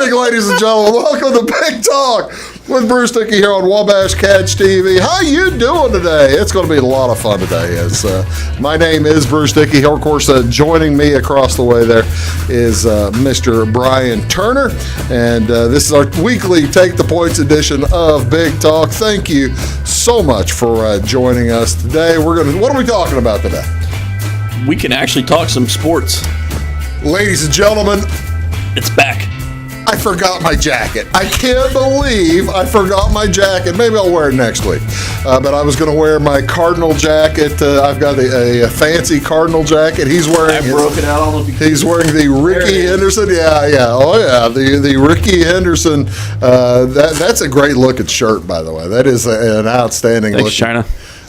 morning, ladies and gentlemen. Welcome to Big Talk with Bruce Dickey here on Wabash Catch TV. How you doing today? It's going to be a lot of fun today. My name is Bruce Dickey. Of course, joining me across the way there is Mr. Brian Turner, and this is our weekly Take the Points edition of Big Talk. Thank you so much for joining us today. What are we talking about today? We can actually talk some sports. Ladies and gentlemen, it's back. I forgot my jacket. I can't believe I forgot my jacket. Maybe I'll wear it next week. But I was going to wear my Cardinal jacket. I've got a fancy Cardinal jacket. He's wearing. I broke it out. I don't know if you He's wearing the Ricky Henderson. Yeah. Oh yeah, the Ricky Henderson. That's a great looking shirt, by the way. That is an outstanding. Thanks, China.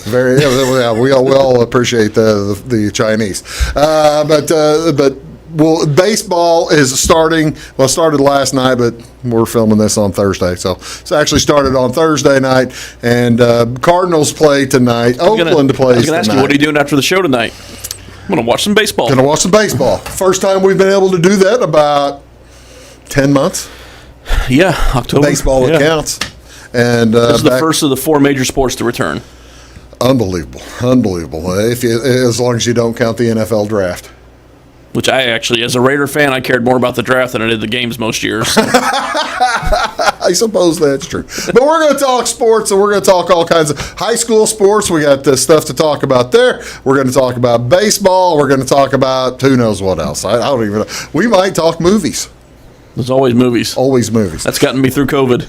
Very. Yeah, we all appreciate the Chinese. But. Well, baseball is starting. Well, it started last night, but we're filming this on Thursday. So it's actually started on Thursday night, and Cardinals play tonight. Oakland plays tonight. I was going to ask you, what are you doing after the show tonight? I'm going to watch some baseball. Going to watch some baseball. First time we've been able to do that about 10 months. Yeah, October. Baseball counts. And this is the first of the four major sports to return. Unbelievable. As long as you don't count the NFL draft. Which I actually, as a Raider fan, I cared more about the draft than I did the games most years. I suppose that's true. But we're going to talk sports, and we're going to talk all kinds of high school sports. We got stuff to talk about there. We're going to talk about baseball. We're going to talk about who knows what else. I don't even know. We might talk movies. There's always movies. Always movies. That's gotten me through COVID.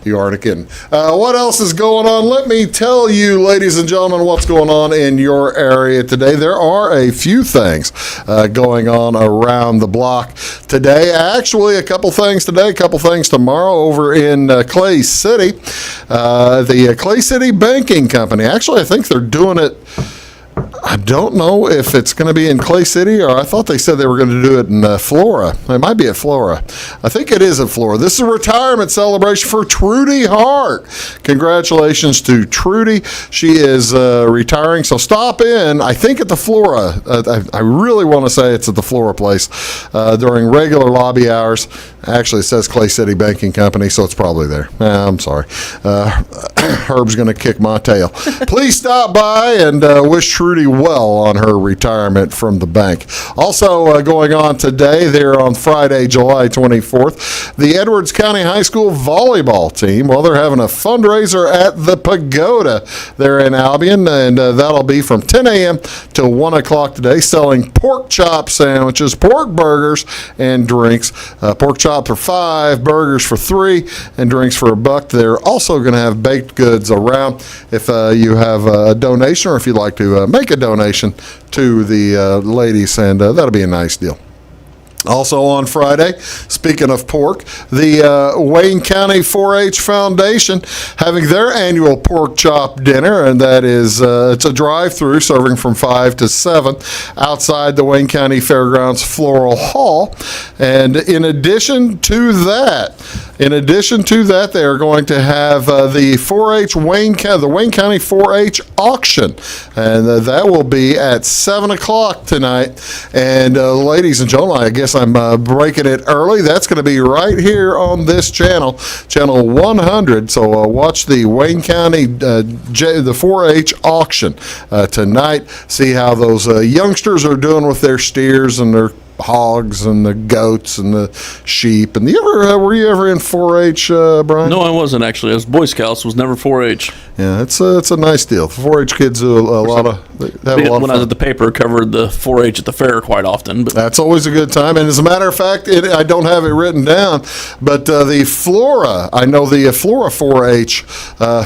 You aren't kidding. What else is going on? Let me tell you, ladies and gentlemen, what's going on in your area today. There are a few things going on around the block today. Actually, a couple things today, a couple things tomorrow over in Clay City. The Clay City Banking Company. Actually, I think they're doing it. I don't know if it's going to be in Clay City, or I thought they said they were going to do it in Flora. It might be at Flora. I think it is at Flora. This is a retirement celebration for Trudy Hart. Congratulations to Trudy. She is retiring, so stop in, I think at the Flora. I really want to say it's at the Flora place during regular lobby hours. Actually, it says Clay City Banking Company, so it's probably there. I'm sorry. Herb's going to kick my tail. Please stop by and wish Trudy well on her retirement from the bank. Also going on today, there on Friday, July 24th, the Edwards County High School volleyball team, well, they're having a fundraiser at the Pagoda there in Albion, and that'll be from 10 a.m. to 1 o'clock today, selling pork chop sandwiches, pork burgers, and drinks. Pork chop for $5, burgers for $3, and drinks for $1. They're also going to have baked goods around if you have a donation, or if you'd like to make a donation to the ladies, and that'll be a nice deal. Also on Friday, speaking of pork, the Wayne County 4-H Foundation having their annual pork chop dinner, and that is it's a drive-through serving from 5 to 7 outside the Wayne County Fairgrounds Floral Hall. And in addition to that, they are going to have the 4-H the Wayne County 4-H auction, and that will be at 7 o'clock tonight. And ladies and gentlemen, I guess I'm breaking it early. That's going to be right here on this channel 100. So watch the Wayne County the 4-H auction tonight. See how those youngsters are doing with their steers and their hogs and the goats and the sheep. And were you ever in 4-H, Brian? No, I wasn't actually. I was Boy Scouts, was never 4-H. Yeah, it's a nice deal. 4-H kids do a lot of fun. When I was at the paper, covered the 4-H at the fair quite often. But that's always a good time. And as a matter of fact, I don't have it written down, but the Flora 4-H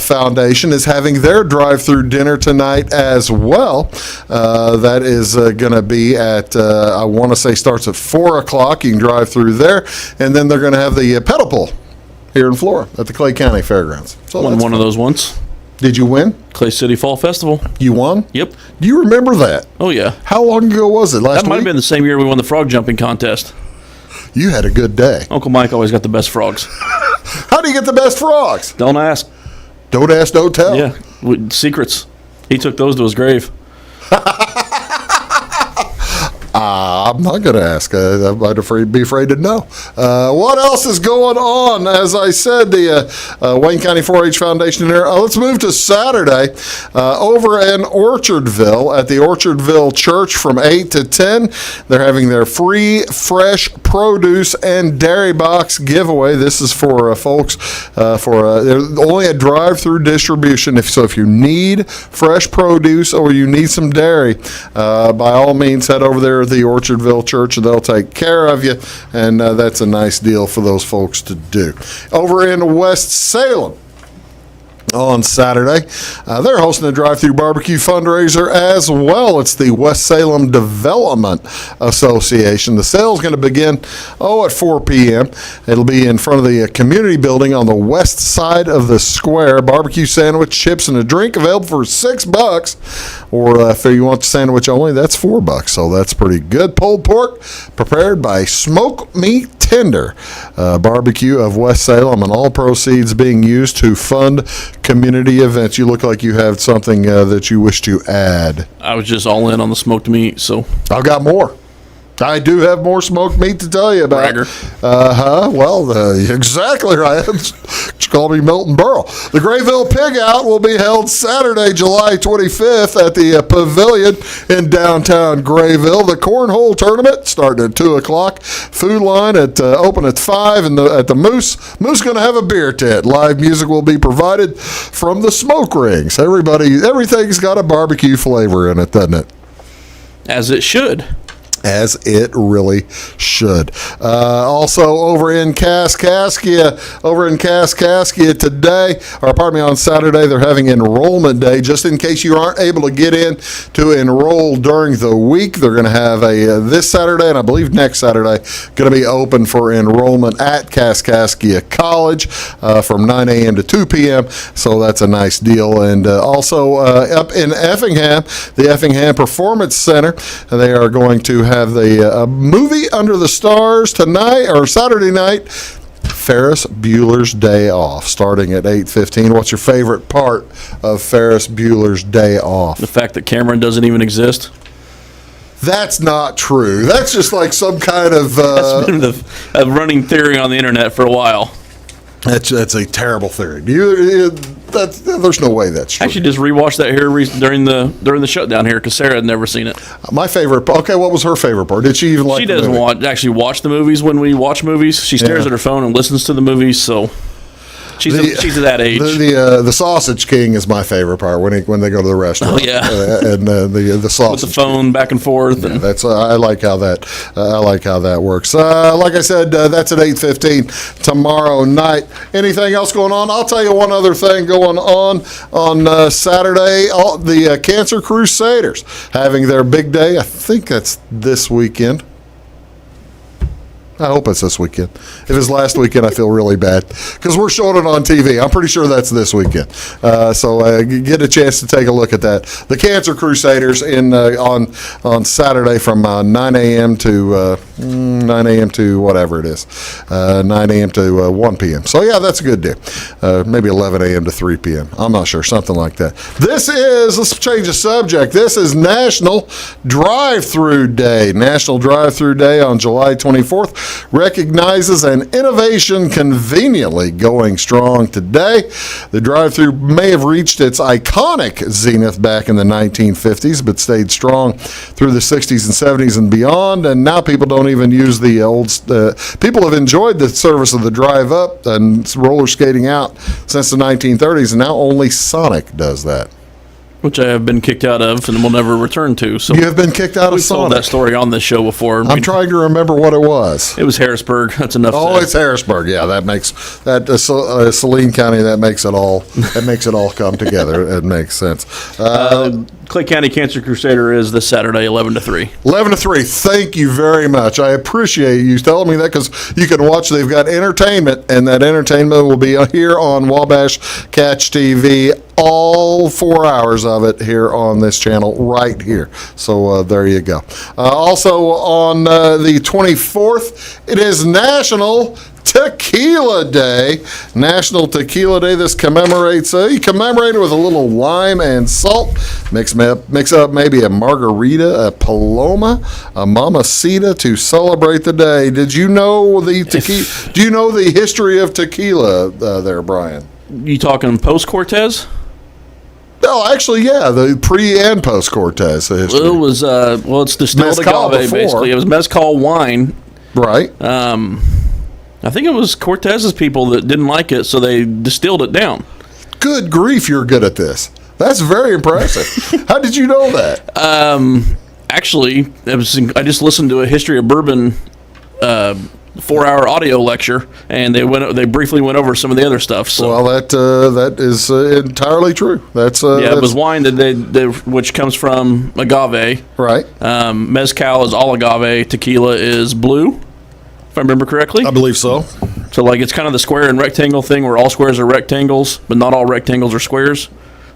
Foundation is having their drive-through dinner tonight as well. That is going to be at, I want to say, starts at 4 o'clock. You can drive through there, and then they're going to have the pedal pull here in Flora at the Clay County Fairgrounds. So won one of those once. Did you win? Clay City Fall Festival. You won? Yep. Do you remember that? Oh, yeah. How long ago was it? Last That might week? have been the same year we won the frog jumping contest. You had a good day. Uncle Mike always got the best frogs. How do you get the best frogs? Don't ask. Don't ask, don't tell. Yeah. Secrets. He took those to his grave. I'm not going to ask. I might be afraid to know. What else is going on? As I said, the Wayne County 4-H Foundation here. Let's move to Saturday over in Orchardville at the Orchardville Church from 8 to 10. They're having their free fresh produce and dairy box giveaway. This is for folks there's only a drive-through distribution. If you need fresh produce or you need some dairy, by all means head over there at the Orchardville Church and they'll take care of you, and that's a nice deal for those folks to do. Over in West Salem on Saturday, they're hosting a drive-through barbecue fundraiser as well. It's the West Salem Development Association. The sale is going to begin at 4 p.m. It'll be in front of the community building on the west side of the square. Barbecue sandwich, chips, and a drink available for $6. Or if you want the sandwich only, that's $4. So that's pretty good. Pulled pork prepared by Smoke Meat Tender Barbecue of West Salem, and all proceeds being used to fund community events. You look like you have something that you wish to add. I was just all in on the smoked meat, so I've got more. I do have more smoked meat to tell you about. Bragger. Well, exactly right. You call me Milton Berle. The Grayville Pig Out will be held Saturday, July 25th at the Pavilion in downtown Grayville. The Cornhole Tournament starting at 2 o'clock. Food line open at 5, and at the Moose going to have a beer tent. Live music will be provided from the smoke rings. Everything's got a barbecue flavor in it, doesn't it? As it should. As it really should. Also over in Kaskaskia today, on Saturday, they're having enrollment day. Just in case you aren't able to get in to enroll during the week, they're going to have this Saturday, and I believe next Saturday, going to be open for enrollment at Kaskaskia College from 9 a.m. to 2 p.m. So that's a nice deal. And also up in Effingham, the Effingham Performance Center, they are going to have the movie Under the Stars Saturday night, Ferris Bueller's Day Off, starting at 8:15. What's your favorite part of Ferris Bueller's Day Off? The fact that Cameron doesn't even exist. That's not true. That's just like some kind of... That's been a running theory on the internet for a while. That's a terrible theory. There's no way that's true. I actually just rewatched that here during the shutdown here because Sarah had never seen it. My favorite. Okay, what was her favorite part? Did she even like? She doesn't watch the movies when we watch movies. She stares at her phone and listens to the movies. So she's at that age. The Sausage King is my favorite part when they go to the restaurant. Oh yeah, and the sausage with the phone King. Back and forth. Yeah, that's I like how that works. Like I said, that's at 8:15 tomorrow night. Anything else going on? I'll tell you one other thing going on Saturday. The Cancer Crusaders having their big day. I think that's this weekend. I hope it's this weekend. If it's last weekend, I feel really bad because we're showing it on TV. I'm pretty sure that's this weekend. So get a chance to take a look at that. The Cancer Crusaders on Saturday from 9 a.m. to whatever it is, 9 a.m. to 1 p.m. So yeah, that's a good day. Maybe 11 a.m. to 3 p.m. I'm not sure, something like that. Let's change the subject. This is National Drive-Through Day. National Drive-Through Day on July 24th. Recognizes an innovation conveniently going strong today. The drive-through may have reached its iconic zenith back in the 1950s, but stayed strong through the 60s and 70s and beyond. And now people don't even use the old. People have enjoyed the service of the drive-up and roller skating out since the 1930s, and now only Sonic does that. Which I have been kicked out of and will never return to. So you have been kicked out of Sonic. We've told that story on this show before. I'm trying to remember what it was. It was Harrisburg. That's enough. It's Harrisburg. Yeah, that makes that Saline County. That makes it all. That makes it all come together. It makes sense. Clay County Cancer Crusader is this Saturday, 11 to 3. 11 to 3. Thank you very much. I appreciate you telling me that because you can watch. They've got entertainment, and that entertainment will be here on Wabash Catch TV. All 4 hours of it here on this channel right here. So there you go. Also on the 24th, it is National Tequila Day, National Tequila Day. This commemorates, you commemorate it with a little lime and salt. Mix up maybe a margarita, a paloma, a mamacita to celebrate the day. Did you know the tequila? Do you know the history of tequila there, Brian? You talking post-Cortez? Oh, actually, yeah, the pre and post Cortez history. Well, it was it's distilled Mezcal agave before. basically. It was mezcal wine. Right. I think it was Cortez's people that didn't like it, so they distilled it down. Good grief, you're good at this. That's very impressive. How did you know that? Actually, I just listened to a history of bourbon 4-hour audio lecture, and they briefly went over some of the other stuff. So. Well, that is entirely true. It was wine that which comes from agave. Right. Mezcal is all agave. Tequila is blue, if I remember correctly. I believe so. So, it's kind of the square and rectangle thing where all squares are rectangles, but not all rectangles are squares.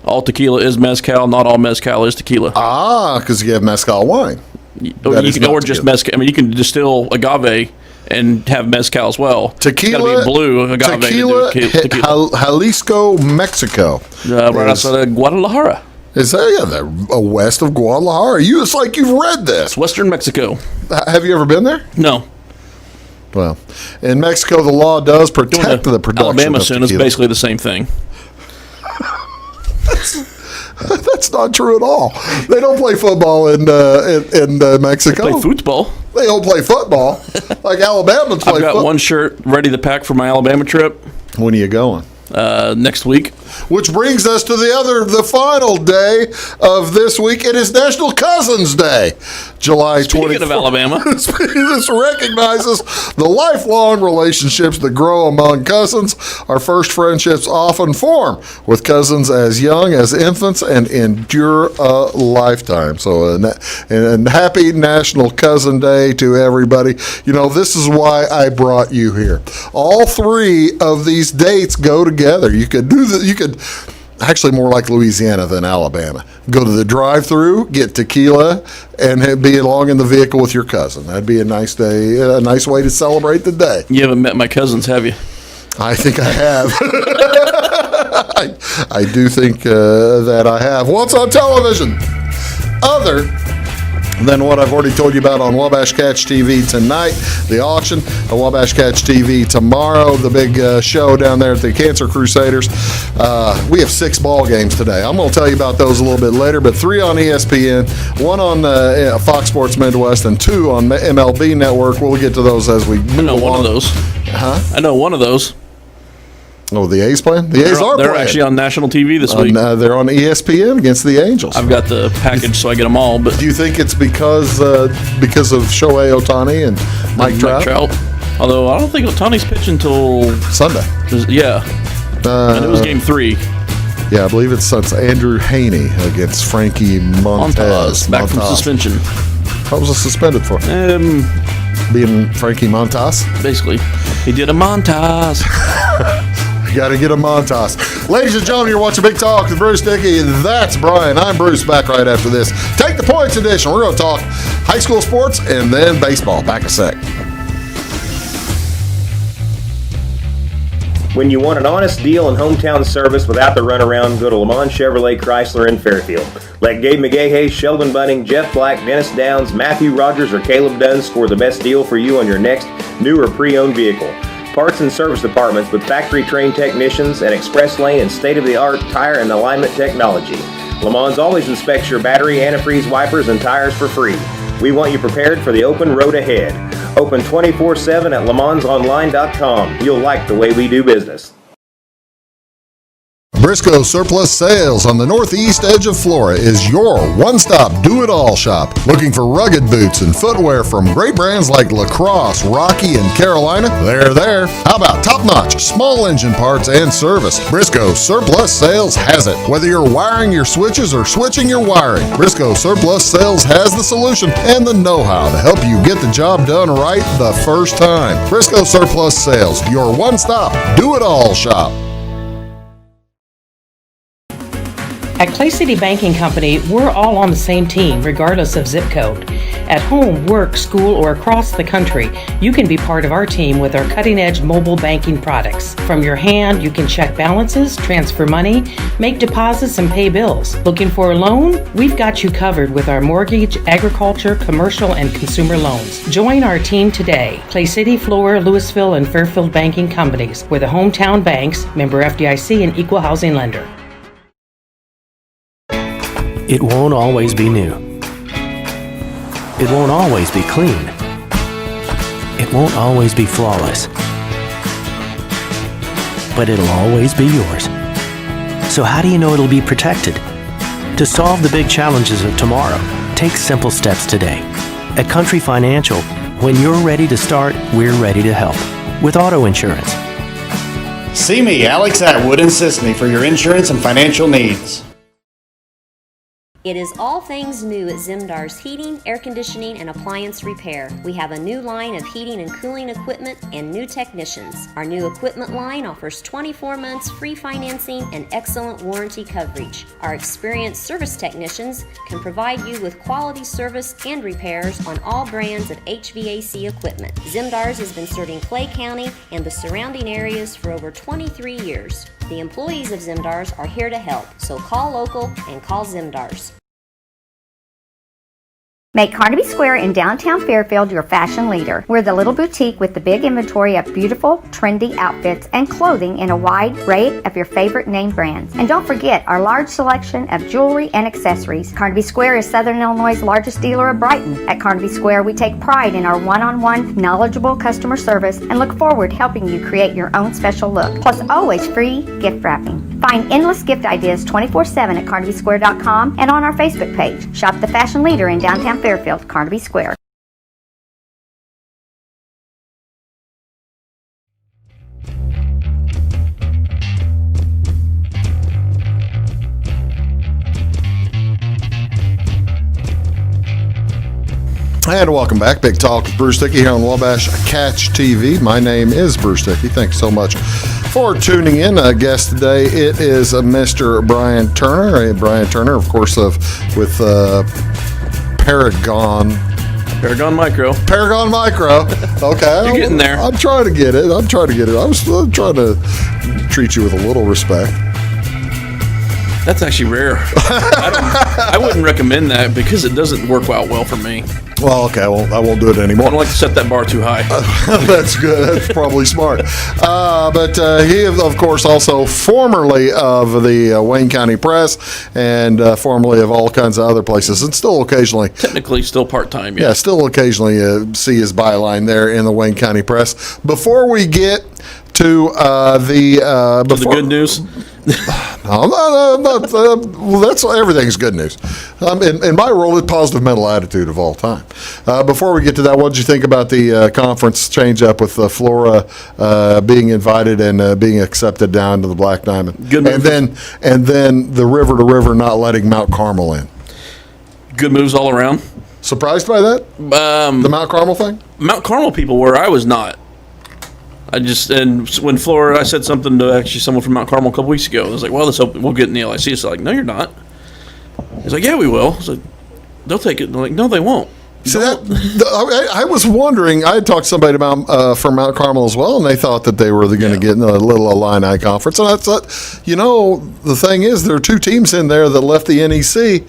All tequila is mezcal. Not all mezcal is tequila. Because you have mezcal wine. Just mezcal. I mean, you can distill agave and have mezcal as well. Tequila, it's gotta be blue agave. Tequila, Jalisco, Mexico. Right outside of Guadalajara. Is that they're west of Guadalajara? It's like you've read this. It's Western Mexico. Have you ever been there? No. Well, in Mexico, the law does protect the production Alabama of soon tequila. is basically the same thing. That's not true at all. They don't play football in Mexico. They play football. They don't play football like Alabama play. I've got one shirt ready to pack for my Alabama trip. When are you going? Next week. Which brings us to the final day of this week. It is National Cousins Day, July 24th. Speaking of Alabama. This recognizes the lifelong relationships that grow among cousins. Our first friendships often form with cousins as young as infants and endure a lifetime. So, and happy National Cousin Day to everybody. This is why I brought you here. All three of these dates go together. You could actually more like Louisiana than Alabama. Go to the drive-through, get tequila, and be along in the vehicle with your cousin. That'd be a nice day, a nice way to celebrate the day. You haven't met my cousins, have you? I think I have. I do think that I have. What's on television? Other than what I've already told you about on Wabash Catch TV tonight, the auction, the Wabash Catch TV tomorrow, the big show down there at the Cancer Crusaders. We have 6 ball games today. I'm going to tell you about those a little bit later, but 3 on ESPN, 1 on Fox Sports Midwest, and 2 on MLB Network. We'll get to those as we move along. I know one of those. Huh? I know one of those. Oh, the A's playing? The A's are playing. They're actually on national TV this week. They're on ESPN against the Angels. I've got the package, so I get them all. But do you think it's because of Shohei Ohtani and Mike Trout? Although I don't think Ohtani's pitching until Sunday. Yeah. And it was game 3. Yeah, I believe it's Andrew Haney against Frankie Montas. Back from suspension. What was he suspended for? Being Frankie Montas? Basically. He did a Montas. You got to get a Montas. Ladies and gentlemen, you're watching Big Talk with Bruce Dickey. That's Brian. I'm Bruce, back right after this. Take the Points edition. We're going to talk high school sports and then baseball. Back in a sec. When you want an honest deal and hometown service without the runaround, go to Le Mans Chevrolet Chrysler in Fairfield. Let Gabe McGahey, Sheldon Bunning, Jeff Black, Dennis Downs, Matthew Rogers, or Caleb Dunn score the best deal for you on your next new or pre-owned vehicle. Parts and service departments with factory-trained technicians and express lane and state-of-the-art tire and alignment technology. Le Mans always inspects your battery, antifreeze, wipers, and tires for free. We want you prepared for the open road ahead. Open 24/7 at lemansonline.com. You'll like the way we do business. Briscoe Surplus Sales on the northeast edge of Flora is your one-stop do-it-all shop. Looking for rugged boots and footwear from great brands like Lacrosse, Rocky, and Carolina? They're there. How about top-notch small engine parts and service? Briscoe Surplus Sales has it. Whether you're wiring your switches or switching your wiring, Briscoe Surplus Sales has the solution and the know-how to help you get the job done right the first time. Briscoe Surplus Sales, your one-stop do-it-all shop. At Clay City Banking Company, we're all on the same team, regardless of zip code. At home, work, school, or across the country, you can be part of our team with our cutting-edge mobile banking products. From your hand, you can check balances, transfer money, make deposits, and pay bills. Looking for a loan? We've got you covered with our mortgage, agriculture, commercial, and consumer loans. Join our team today. Clay City, Flora, Louisville, and Fairfield Banking Companies. We're the hometown banks, member FDIC, and equal housing lender. It won't always be new. It won't always be clean. It won't always be flawless. But it'll always be yours. So how do you know it'll be protected? To solve the big challenges of tomorrow, take simple steps today. At Country Financial, when you're ready to start, we're ready to help. With auto insurance. See me, Alex Atwood in Sisney, for your insurance and financial needs. It is all things new at Zimdar's Heating, Air Conditioning, and Appliance Repair. We have a new line of heating and cooling equipment and new technicians. Our new equipment line offers 24 months free financing and excellent warranty coverage. Our experienced service technicians can provide you with quality service and repairs on all brands of HVAC equipment. Zimdar's has been serving Clay County and the surrounding areas for over 23 years. The employees of Zimdar's are here to help, so call local and call Zimdar's. Make Carnaby Square in downtown Fairfield your fashion leader. We're the little boutique with the big inventory of beautiful, trendy outfits and clothing in a wide array of your favorite name brands. And don't forget our large selection of jewelry and accessories. Carnaby Square is Southern Illinois' largest dealer of Brighton. At Carnaby Square, we take pride in our one-on-one, knowledgeable customer service and look forward to helping you create your own special look. Plus, always free gift wrapping. Find endless gift ideas 24/7 at CarnabySquare.com and on our Facebook page. Shop the fashion leader in downtown Fairfield, Carnaby Square. And welcome back. Big Talk with Bruce Dickey here on Wabash Catch TV. My name is Bruce Dickey. Thanks so much for tuning in. Guest today, it is Mr. Brian Turner. Brian Turner, of course, with Paragon Micro. Paragon Micro. Okay. You're getting there. I'm trying to get it. I'm trying to treat you with a little respect. That's actually rare. I wouldn't recommend that because it doesn't work out well for me. Well, okay, I won't do it anymore. I don't like to set that bar too high. That's good. That's probably smart. But he is, of course, also formerly of the Wayne County Press and formerly of all kinds of other places, and still occasionally. Technically still part-time, yeah. Yeah, still occasionally see his byline there in the Wayne County Press. Before we get to the good news. No, well, that's everything's good news. In my role, it's positive mental attitude of all time. Before we get to that, what did you think about the conference change up with Flora being invited and being accepted down to the Black Diamond? Good move. And then the river to river not letting Mount Carmel in. Good moves all around. Surprised by that? The Mount Carmel thing? Mount Carmel people were. I was not. And when Flora, I said something to actually someone from Mount Carmel a couple weeks ago. I was like, well, let's hope we'll get in the LIC. So like, no, you're not. He's like, yeah, we will. I was like, they'll take it. And I'm like, no, they won't. So I was wondering, I had talked to somebody about from Mount Carmel as well, and they thought that they were going to get in a little Illini conference. And I thought, the thing is, there are two teams in there that left the NEC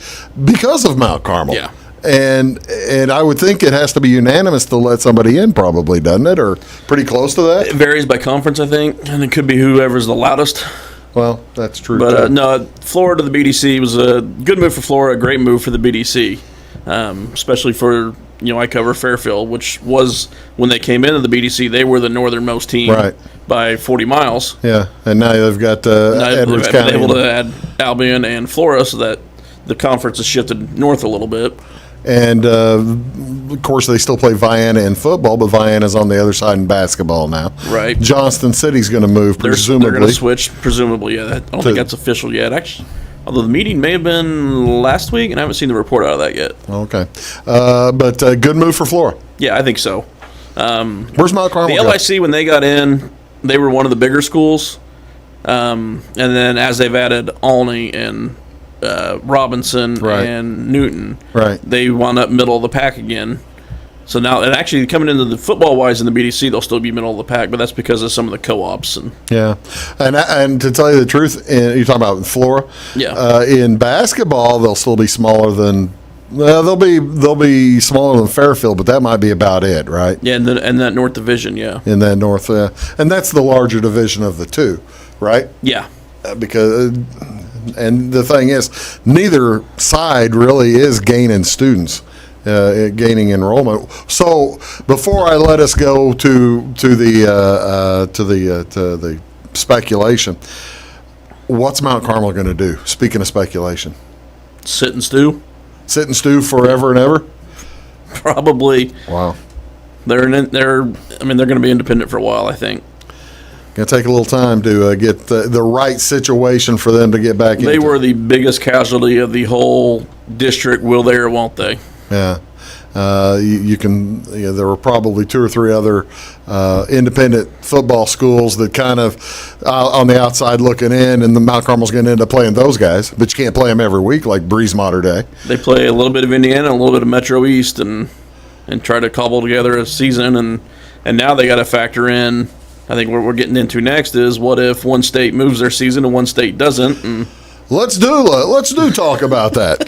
because of Mount Carmel. Yeah. And I would think it has to be unanimous to let somebody in, probably, doesn't it? Or pretty close to that? It varies by conference, I think, and it could be whoever's the loudest. Well, that's true. But no, Flora to the BDC was a good move for Flora, a great move for the BDC, especially for, I cover Fairfield, which was, when they came into the BDC, they were the northernmost team by 40 miles. Yeah, and now they've got Edwards County. They've been able to add Albion and Flora so that the conference has shifted north a little bit. And, of course, they still play Vienna in football, but Vienna's on the other side in basketball now. Right. Johnston City's going to move, presumably. They're going to switch, presumably, yeah. I don't think that's official yet. Actually, although the meeting may have been last week, and I haven't seen the report out of that yet. Okay. But good move for Flora. Yeah, I think so. Where's Mount Carmel? The LIC, when they got in, they were one of the bigger schools. And then as they've added Olney and Robinson Right. and Newton. Right. They wound up middle of the pack again. So now, and actually coming into the football-wise in the BDC, they'll still be middle of the pack, but that's because of some of the co-ops. And Yeah, and to tell you the truth, you're talking about Flora. Yeah. In basketball, they'll still be smaller than. Well, they'll be smaller than Fairfield, but that might be about it, right? yeah, and that North Division, yeah. In that North, and that's the larger division of the two, right? Yeah. Because, and the thing is, neither side really is gaining students. Gaining enrollment. So before I let us go to the speculation, what's Mount Carmel going to do? Speaking of speculation, Sit and stew? sit and stew forever and ever. Probably. Wow, They're going to be independent for a while, I think. going to take a little time to get the right situation for them to get back into. They were the biggest casualty of the whole district, will they or won't they? Yeah. You can. There were probably 2 or 3 other independent football schools that kind of on the outside looking in, and the Mount Carmel's going to end up playing those guys, but you can't play them every week like Breeze Mater Day. They play a little bit of Indiana, a little bit of Metro East, and try to cobble together a season, and now they got to factor in. I think what we're getting into next is what if one state moves their season and one state doesn't. And Let's do talk about that.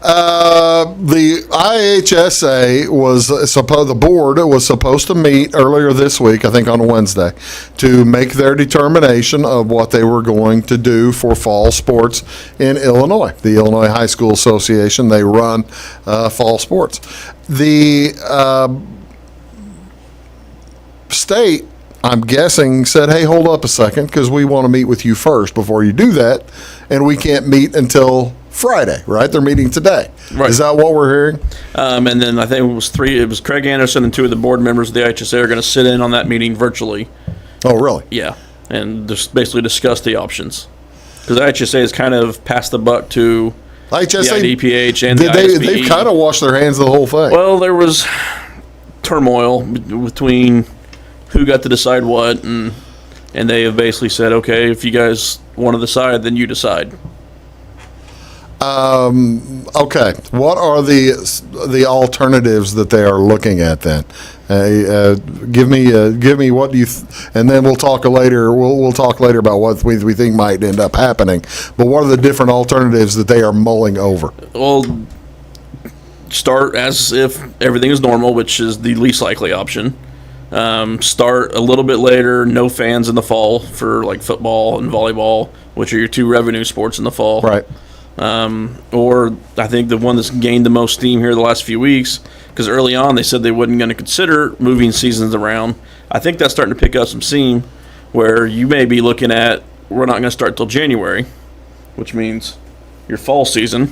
The IHSA the board was supposed to meet earlier this week, I think on Wednesday, to make their determination of what they were going to do for fall sports in Illinois. The Illinois High School Association, they run fall sports. The state, I'm guessing, said, hey, hold up a second, because we want to meet with you first before you do that, and we can't meet until Friday, right? They're meeting today. Right. Is that what we're hearing? and then I think it was Craig Anderson and 2 of the board members of the IHSA are going to sit in on that meeting virtually. Oh, really? Yeah, and just basically discuss the options. Because the IHSA has kind of passed the buck to IHSA, the IDPH and the they've ISBE. kind of washed their hands of the whole thing. Well, there was turmoil between who got to decide what, and they have basically said, okay, if you guys want to decide, then you decide. Okay, what are the alternatives that they are looking at then? Give me what do you, and then we'll talk later. We'll talk later about what we think might end up happening. But what are the different alternatives that they are mulling over? Well, start as if everything is normal, which is the least likely option. Start a little bit later, no fans in the fall for like football and volleyball, which are your 2 revenue sports in the fall. Right. Or I think the one that's gained the most steam here the last few weeks, because early on they said they wasn't going to consider moving seasons around. I think that's starting to pick up some steam, where you may be looking at, we're not going to start till January, which means your fall season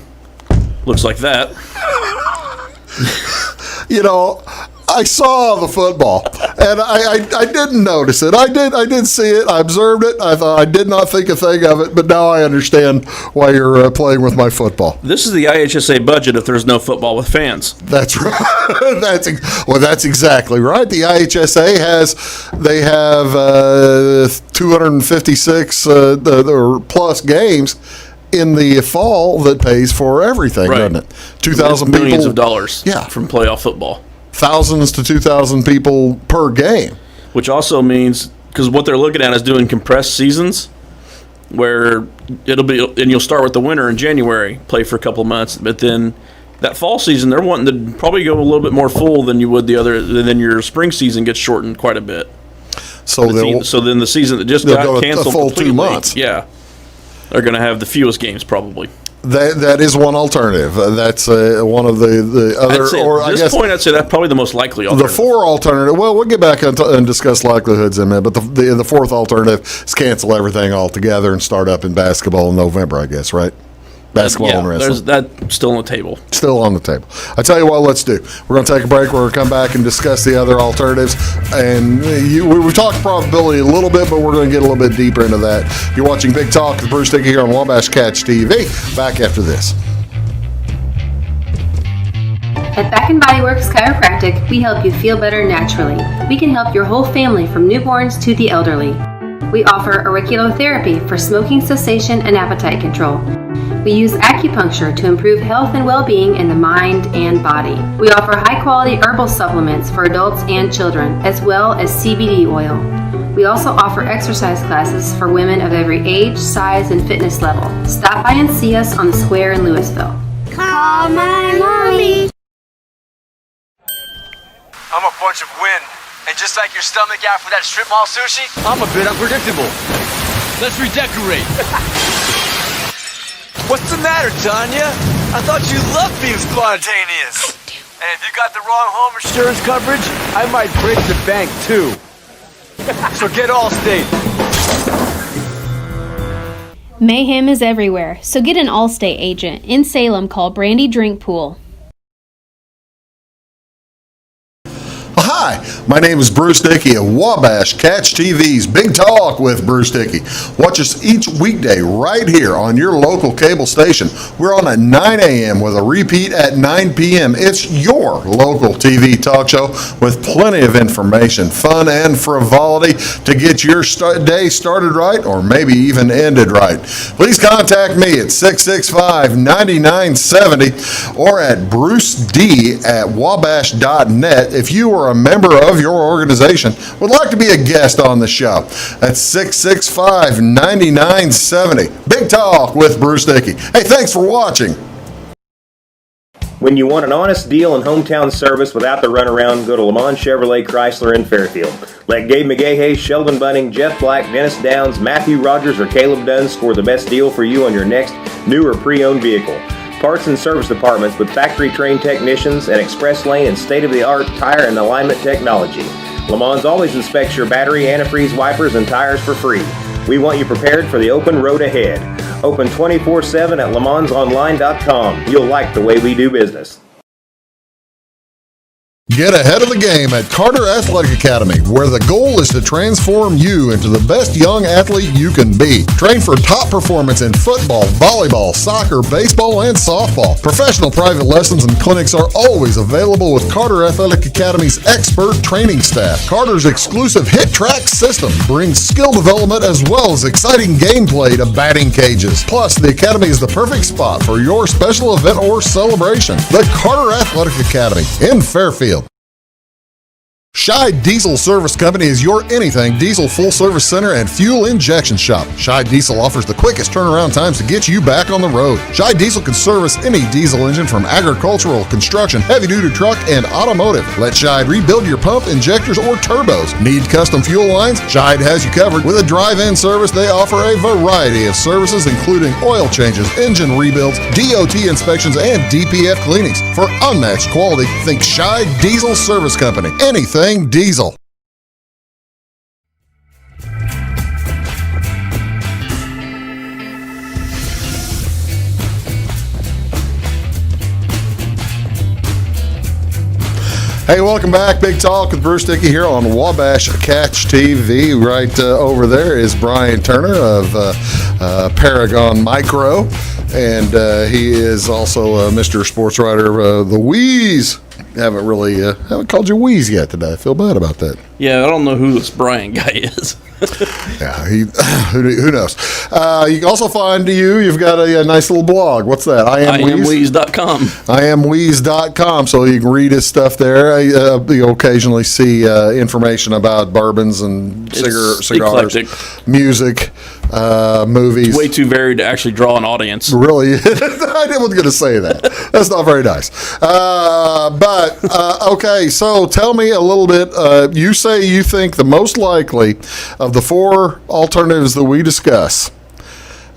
looks like that. I saw the football, and I didn't notice it. I did see it. I observed it. I did not think a thing of it, but now I understand why you're playing with my football. This is the IHSA budget if there's no football with fans. That's right. That's exactly right. The IHSA have 256 or plus games in the fall that pays for everything, Right. doesn't it? 2,000 people, millions of dollars. Yeah. From playoff football. Thousands to 2,000 people per game. Which also means, because what they're looking at is doing compressed seasons, where it'll be, and you'll start with the winter in January, play for a couple of months, but then that fall season they're wanting to probably go a little bit more full than you would then your spring season gets shortened quite a bit. So then the season that just they'll got go a canceled full completely, 2 months. yeah, they're going to have the fewest games probably. That is one alternative. That's one of the other. I'd say or at I this guess point, I'd say that's probably the most likely the alternative. 4 alternative. Well, we'll get back and discuss likelihoods in a minute. But the 4th alternative is cancel everything altogether and start up in basketball in November. I guess, right? Basketball and wrestling. That's still on the table. Still on the table. I tell you what, let's do. We're going to take a break. We're going to come back and discuss the other alternatives. And we talked probability a little bit, but we're going to get a little bit deeper into that. You're watching Big Talk with Bruce Dickey here on Wabash Catch TV. Back after this. At Back and Body Works Chiropractic, we help you feel better naturally. We can help your whole family from newborns to the elderly. We offer auriculotherapy for smoking cessation and appetite control. We use acupuncture to improve health and well-being in the mind and body. We offer high-quality herbal supplements for adults and children, as well as CBD oil. We also offer exercise classes for women of every age, size, and fitness level. Stop by and see us on the square in Louisville. Call my mommy. I'm a bunch of wind, and just like your stomach after that strip mall sushi, I'm a bit unpredictable. Let's redecorate. What's the matter, Tanya? I thought you loved being spontaneous. And if you got the wrong home insurance coverage, I might break the bank too. So get Allstate. Mayhem is everywhere, so get an Allstate agent. In Salem, call Brandy Drinkpool. Hi, my name is Bruce Dickey of Wabash Catch TV's Big Talk with Bruce Dickey. Watch us each weekday right here on your local cable station. We're on at 9 a.m. with a repeat at 9 p.m. It's your local TV talk show with plenty of information, fun, and frivolity to get your day started right or maybe even ended right. Please contact me at 665-9970 or at bruced@wabash.net if you are a member of your organization would like to be a guest on the show. That's 665-9970. Big Talk with Bruce Dickey. Hey, thanks for watching. When you want an honest deal and hometown service without the runaround, go to Lamont Chevrolet Chrysler in Fairfield. Let Gabe McGahey, Sheldon Bunning, Jeff Black, Dennis Downs, Matthew Rogers, or Caleb Dunn score the best deal for you on your next new or pre-owned vehicle. Parts and service departments with factory-trained technicians and express lane and state-of-the-art tire and alignment technology. Lamont always inspects your battery, antifreeze, wipers, and tires for free. We want you prepared for the open road ahead. Open 24/7 at LeMansOnline.com. You'll like the way we do business. Get ahead of the game at Carter Athletic Academy, where the goal is to transform you into the best young athlete you can be. Train for top performance in football, volleyball, soccer, baseball, and softball. Professional private lessons and clinics are always available with Carter Athletic Academy's expert training staff. Carter's exclusive Hit Track system brings skill development as well as exciting gameplay to batting cages. Plus, the Academy is the perfect spot for your special event or celebration. The Carter Athletic Academy in Fairfield. Scheid Diesel Service Company is your anything diesel full-service center and fuel injection shop. Scheid Diesel offers the quickest turnaround times to get you back on the road. Scheid Diesel can service any diesel engine from agricultural, construction, heavy-duty truck, and automotive. Let Scheid rebuild your pump, injectors, or turbos. Need custom fuel lines? Scheid has you covered. With a drive-in service, they offer a variety of services, including oil changes, engine rebuilds, DOT inspections, and DPF cleanings. For unmatched quality, think Scheid Diesel Service Company. Anything diesel. Hey, welcome back. Big Talk with Bruce Dickey here on Wabash Catch TV. Right over there is Brian Turner of Paragon Micro, and he is also Mr. Sports Writer, the Wheeze. Haven't called you Wheeze yet today. I feel bad about that. Yeah, I don't know who this Brian guy is. Yeah, who knows? You can also find you've got a nice little blog. What's that? IamWheeze.com. IamWheeze.com. So you can read his stuff there. You occasionally see information about bourbons and cigars, eclectic. Music, movies. It's way too varied to actually draw an audience. Really? I wasn't going to say that. That's not very nice. Okay, so tell me a little bit. You say you think the most likely of the four alternatives that we discuss,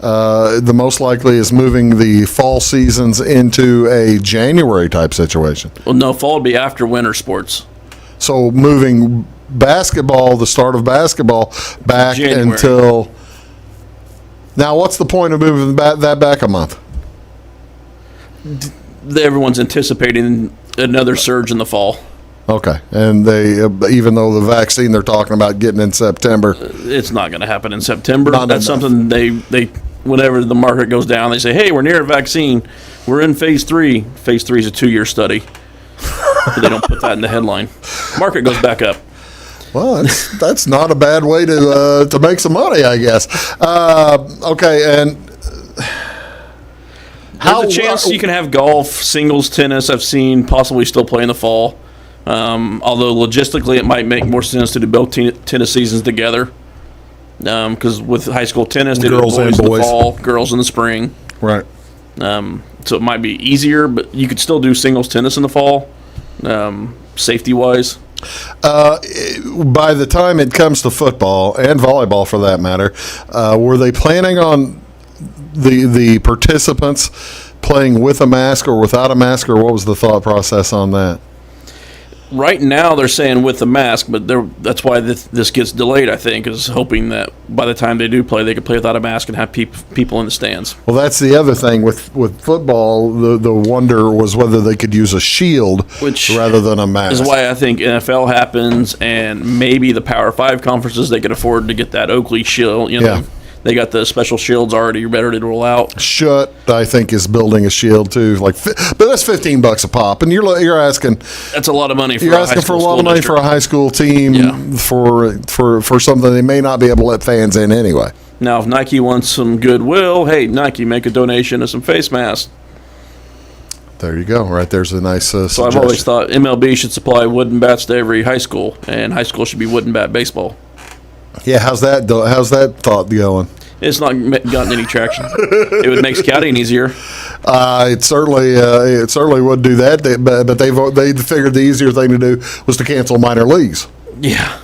the most likely is moving the fall seasons into a January type situation. Well, no, fall would be after winter sports. So moving basketball, the start of basketball, back January. until... Now, what's the point of moving that back a month? Everyone's anticipating another surge in the fall. Okay, and they, even though the vaccine they're talking about getting in September, it's not going to happen in September. Not That's enough. something they whenever the market goes down, they say, "Hey, we're near a vaccine. We're in phase 3." Phase 3 is a 2-year study. But they don't put that in the headline. Market goes back up. Well, that's not a bad way to make some money, I guess. Okay, and there's a chance you can have golf, singles, tennis. I've seen possibly still play in the fall. Although logistically, it might make more sense to do both tennis seasons together. Because with high school tennis, they do boys in the fall, girls in the spring. Right. So it might be easier, but you could still do singles tennis in the fall, safety-wise. By the time it comes to football and volleyball, for that matter, were they planning on the participants playing with a mask or without a mask, or what was the thought process on that? Right now, they're saying with the mask, but that's why this gets delayed, I think, is hoping that by the time they do play, they can play without a mask and have people in the stands. Well, that's the other thing. With football, the wonder was whether they could use a shield rather than a mask. Is why I think NFL happens, and maybe the Power 5 conferences, they could afford to get that Oakley shield. They got the special shields already ready to roll out. Schutt, I think, is building a shield too. But that's $15 a pop, and you're asking. That's a lot of money. You're asking for a lot of money for a high school team for something they may not be able to let fans in anyway. Now, if Nike wants some goodwill, hey, Nike, make a donation of some face masks. There you go. Right there's a nice So suggestion. I've always thought MLB should supply wooden bats to every high school, and high school should be wooden bat baseball. Yeah, how's that thought going? It's not gotten any traction. It would make scouting easier. It certainly would do that. But they figured the easier thing to do was to cancel minor leagues. Yeah,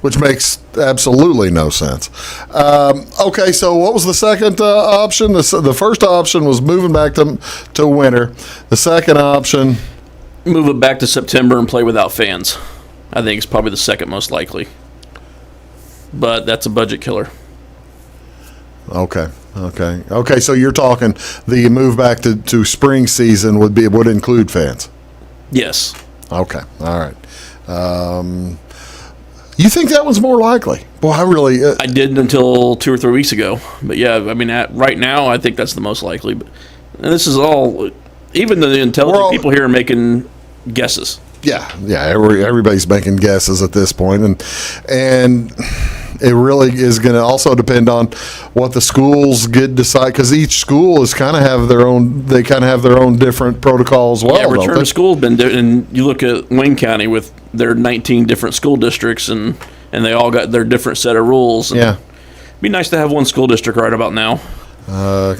which makes absolutely no sense. Okay, so what was the second option? The first option was moving back to winter. The second option, move it back to September and play without fans. I think it's probably the second most likely. But that's a budget killer. Okay. So you're talking the move back to spring season would include fans. Yes. Okay. All right. You think that one's more likely? Boy, I didn't until 2 or 3 weeks ago. But yeah, I mean, right now, I think that's the most likely. But and this is all, even the intelligent people here are making guesses. Yeah. Everybody's making guesses at this point, and it really is going to also depend on what the schools decide, because each school is kind of have their own. They kind of have their own different protocols. Well, yeah, return to school has been, and you look at Wayne County with their 19 different school districts, and they all got their different set of rules. And yeah, it'd be nice to have one school district right about now.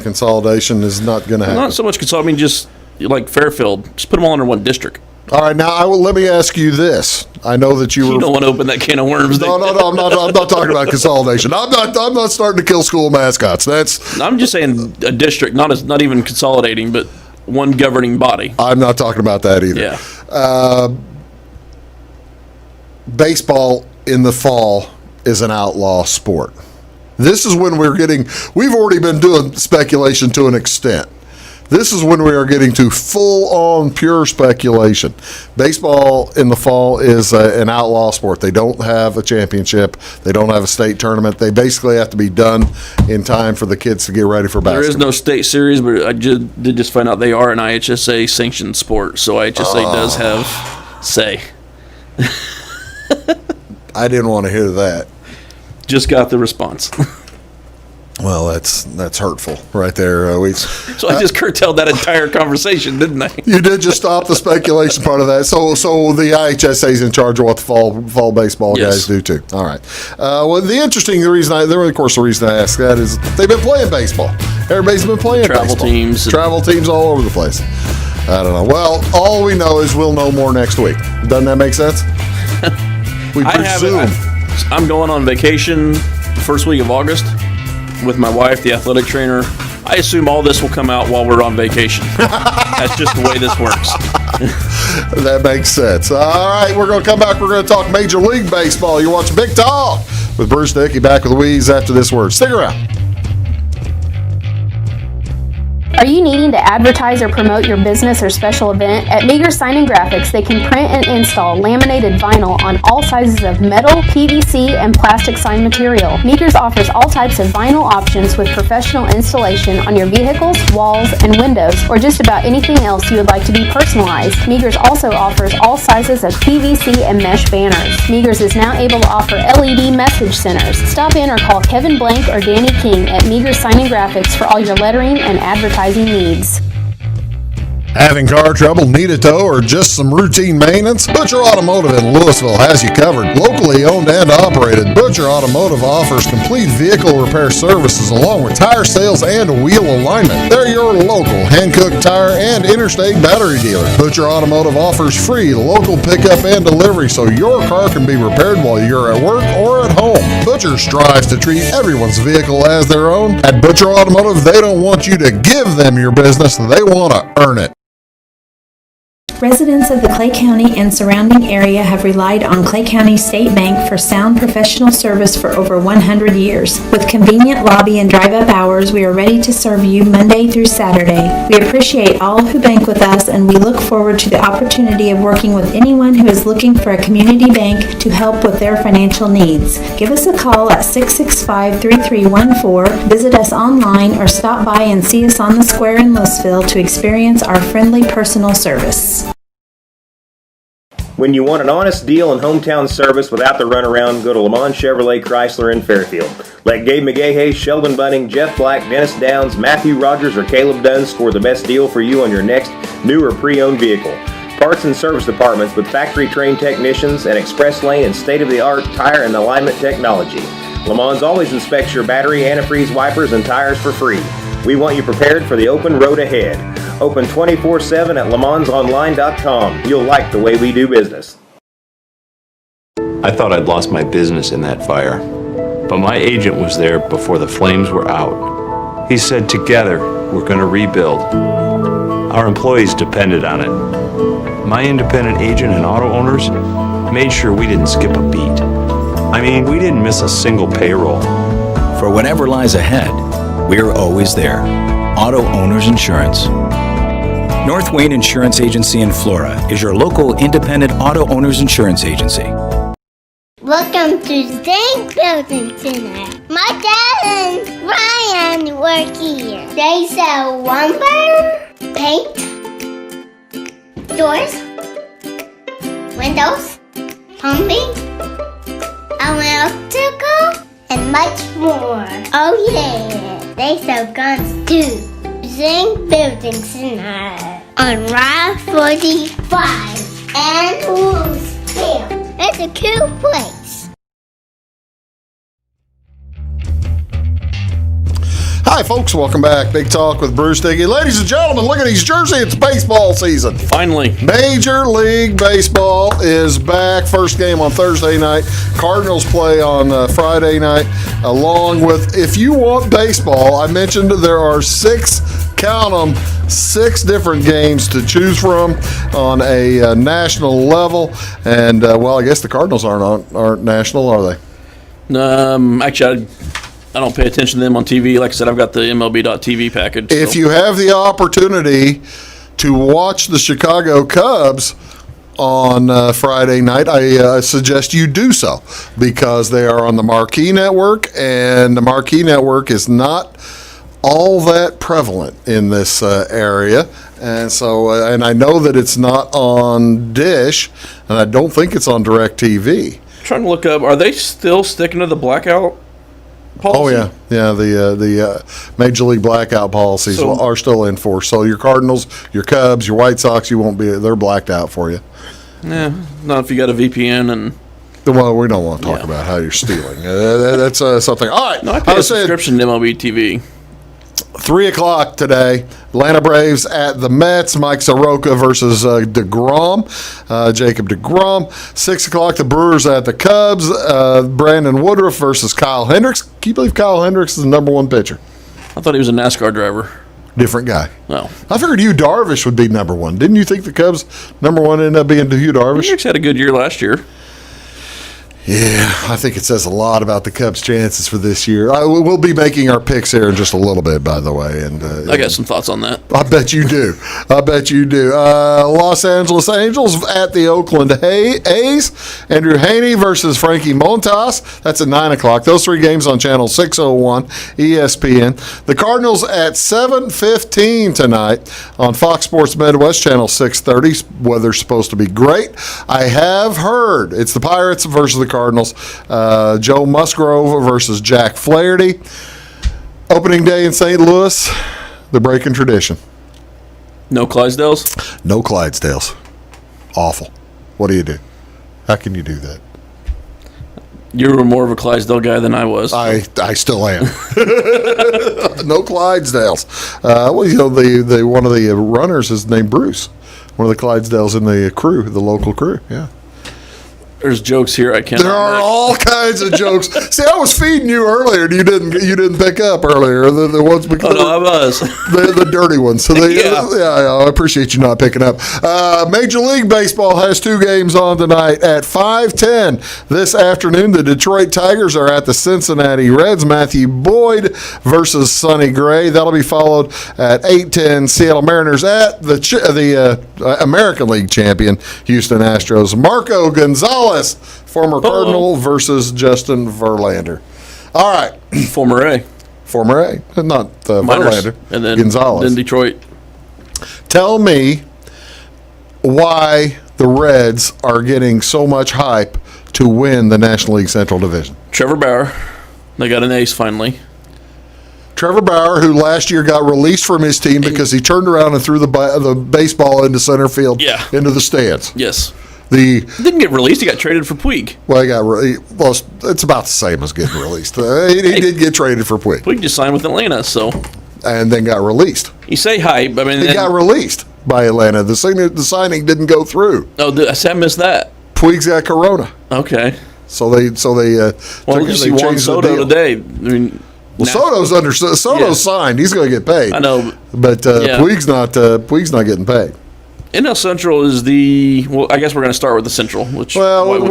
Consolidation is not going to happen. Not so much consolidation. I mean, just like Fairfield, just put them all under one district. All right, now let me ask you this. I know that you don't want to open that can of worms. No. I'm not talking about consolidation. I'm not starting to kill school mascots. I'm just saying a district, not even consolidating, but one governing body. I'm not talking about that either. Yeah. Baseball in the fall is an outlaw sport. This is when we've already been doing speculation to an extent. This is when we are getting to full-on pure speculation. Baseball in the fall is an outlaw sport. They don't have a championship. They don't have a state tournament. They basically have to be done in time for the kids to get ready for basketball. There is no state series, but I did just find out they are an IHSA-sanctioned sport, so IHSA does have say. I didn't want to hear that. Just got the response. Well, that's hurtful right there. So I just curtailed that entire conversation, didn't I? You did just stop the speculation part of that. So the IHSA is in charge of what the fall baseball guys do too. All right. Well, the reason I ask that is they've been playing baseball. Everybody's been playing travel teams all over the place. I don't know. Well, all we know is we'll know more next week. Doesn't that make sense? We presume. I'm going on vacation first week of August with my wife, the athletic trainer. I assume all this will come out while we're on vacation. That's just the way this works. That makes sense. All right, we're going to come back. We're going to talk Major League Baseball. You're watching Big Talk with Bruce Dickey. Back with Louise after this word. Stick around. Are you needing to advertise or promote your business or special event? At Meager Sign and Graphics, they can print and install laminated vinyl on all sizes of metal, PVC, and plastic sign material. Meagers offers all types of vinyl options with professional installation on your vehicles, walls, and windows, or just about anything else you would like to be personalized. Meagers also offers all sizes of PVC and mesh banners. Meagers is now able to offer LED message centers. Stop in or call Kevin Blank or Danny King at Meagers Sign and Graphics for all your lettering and advertising needs. Having car trouble, need a tow, or just some routine maintenance? Butcher Automotive in Louisville has you covered. Locally owned and operated, Butcher Automotive offers complete vehicle repair services along with tire sales and wheel alignment. They're your local hand-cooked tire and interstate battery dealer. Butcher Automotive offers free local pickup and delivery so your car can be repaired while you're at work or at home. Butcher strives to treat everyone's vehicle as their own. At Butcher Automotive, they don't want you to give them your business, they want to earn it. Residents of the Clay County and surrounding area have relied on Clay County State Bank for sound professional service for over 100 years. With convenient lobby and drive-up hours, we are ready to serve you Monday through Saturday. We appreciate all who bank with us, and we look forward to the opportunity of working with anyone who is looking for a community bank to help with their financial needs. Give us a call at 665-3314, visit us online, or stop by and see us on the square in Louisville to experience our friendly personal service. When you want an honest deal and hometown service without the runaround, go to Lamont Chevrolet Chrysler in Fairfield. Let Gabe McGahey, Sheldon Bunning, Jeff Black, Dennis Downs, Matthew Rogers, or Caleb Dunn score the best deal for you on your next new or pre-owned vehicle. Parts and service departments with factory-trained technicians and express lane and state-of-the-art tire and alignment technology. Lamont always inspects your battery, antifreeze, wipers, and tires for free. We want you prepared for the open road ahead. Open 24/7 at LeMansOnline.com. You'll like the way we do business. I thought I'd lost my business in that fire, but my agent was there before the flames were out. He said, together, we're going to rebuild. Our employees depended on it. My independent agent and auto owners made sure we didn't skip a beat. I mean, we didn't miss a single payroll. For whatever lies ahead, we're always there. Auto Owners Insurance. North Wayne Insurance Agency in Flora is your local independent auto owners insurance agency. Welcome to Zinc Building Center. My dad and Ryan work here. They sell lumber, paint, doors, windows, plumbing, electrical, and much more. Oh yeah, they sell guns too. Zinc Building Center on Route 45 and Louisville. It's a cool place. Hi, folks. Welcome back. Big Talk with Bruce Dickey. Ladies and gentlemen, look at these jerseys. It's baseball season. Finally. Major League Baseball is back. First game on Thursday night. Cardinals play on Friday night. Along with, if you want baseball, I mentioned there are six different games to choose from on a national level. And, well, I guess the Cardinals aren't national, are they? Actually, I don't pay attention to them on TV. Like I said, I've got the MLB.TV package. If you have the opportunity to watch the Chicago Cubs on Friday night, I suggest you do so because they are on the Marquee Network, and the Marquee Network is not all that prevalent in this area. And so, and I know that it's not on Dish, and I don't think it's on DirecTV. Trying to look up, are they still sticking to the blackout policy? Oh yeah, the Major League blackout policies are still in force. So your Cardinals, your Cubs, your White Sox, they're blacked out for you. Yeah, not if you got a VPN and. Well, we don't want to talk about how you're stealing. That's something. All right, no, I pay a subscription to MLB TV. 3 o'clock today, Atlanta Braves at the Mets. Mike Soroka versus Jacob DeGrom. 6 o'clock, the Brewers at the Cubs. Brandon Woodruff versus Kyle Hendricks. Can you believe Kyle Hendricks is the number one pitcher? I thought he was a NASCAR driver. Different guy. Oh. I figured Yu Darvish would be number one. Didn't you think the Cubs number one ended up being Yu Darvish? Hendricks had a good year last year. Yeah, I think it says a lot about the Cubs' chances for this year. We'll be making our picks here in just a little bit, by the way. And I got some thoughts on that. I bet you do. Los Angeles Angels at the Oakland A's. Andrew Haney versus Frankie Montas. That's at 9 o'clock. Those three games on Channel 601 ESPN. The Cardinals at 7:15 tonight on Fox Sports Midwest, Channel 630. Weather's supposed to be great. I have heard it's the Pirates versus the Cardinals. Joe Musgrove versus Jack Flaherty. Opening day in St. Louis. The breaking tradition. No Clydesdales? No Clydesdales. Awful. What do you do? How can you do that? You were more of a Clydesdale guy than I was. I still am. No Clydesdales. Well, you know, the one of the runners is named Bruce. One of the Clydesdales in the crew, the local crew. Yeah. There's jokes here I can't. There are all kinds of jokes. See, I was feeding you earlier, and you didn't pick up earlier. The ones because I was the dirty ones. So I appreciate you not picking up. Major League Baseball has two games on tonight at 5:10 this afternoon. The Detroit Tigers are at the Cincinnati Reds. Matthew Boyd versus Sonny Gray. That'll be followed at 8:10. Seattle Mariners at the American League champion Houston Astros. Marco Gonzalez, former Cardinal, versus Justin Verlander. All right. Former A, not Verlander. And then Gonzalez. Then Detroit. Tell me why the Reds are getting so much hype to win the National League Central Division. Trevor Bauer. They got an ace finally. Trevor Bauer, who last year got released from his team because he turned around and threw the baseball into center field, into the stands. Yes. He didn't get released. He got traded for Puig. Well, it's about the same as getting released. He did get traded for Puig. Puig just signed with Atlanta, and then got released. You say hype. I mean, he got released by Atlanta. The signing didn't go through. Oh, I missed that. Puig's got corona. Okay. So they well, you see Juan Soto today. I mean, Soto's signed. He's going to get paid. I know, but Puig's not getting paid. NL Central is I guess we're going to start with the Central. We'll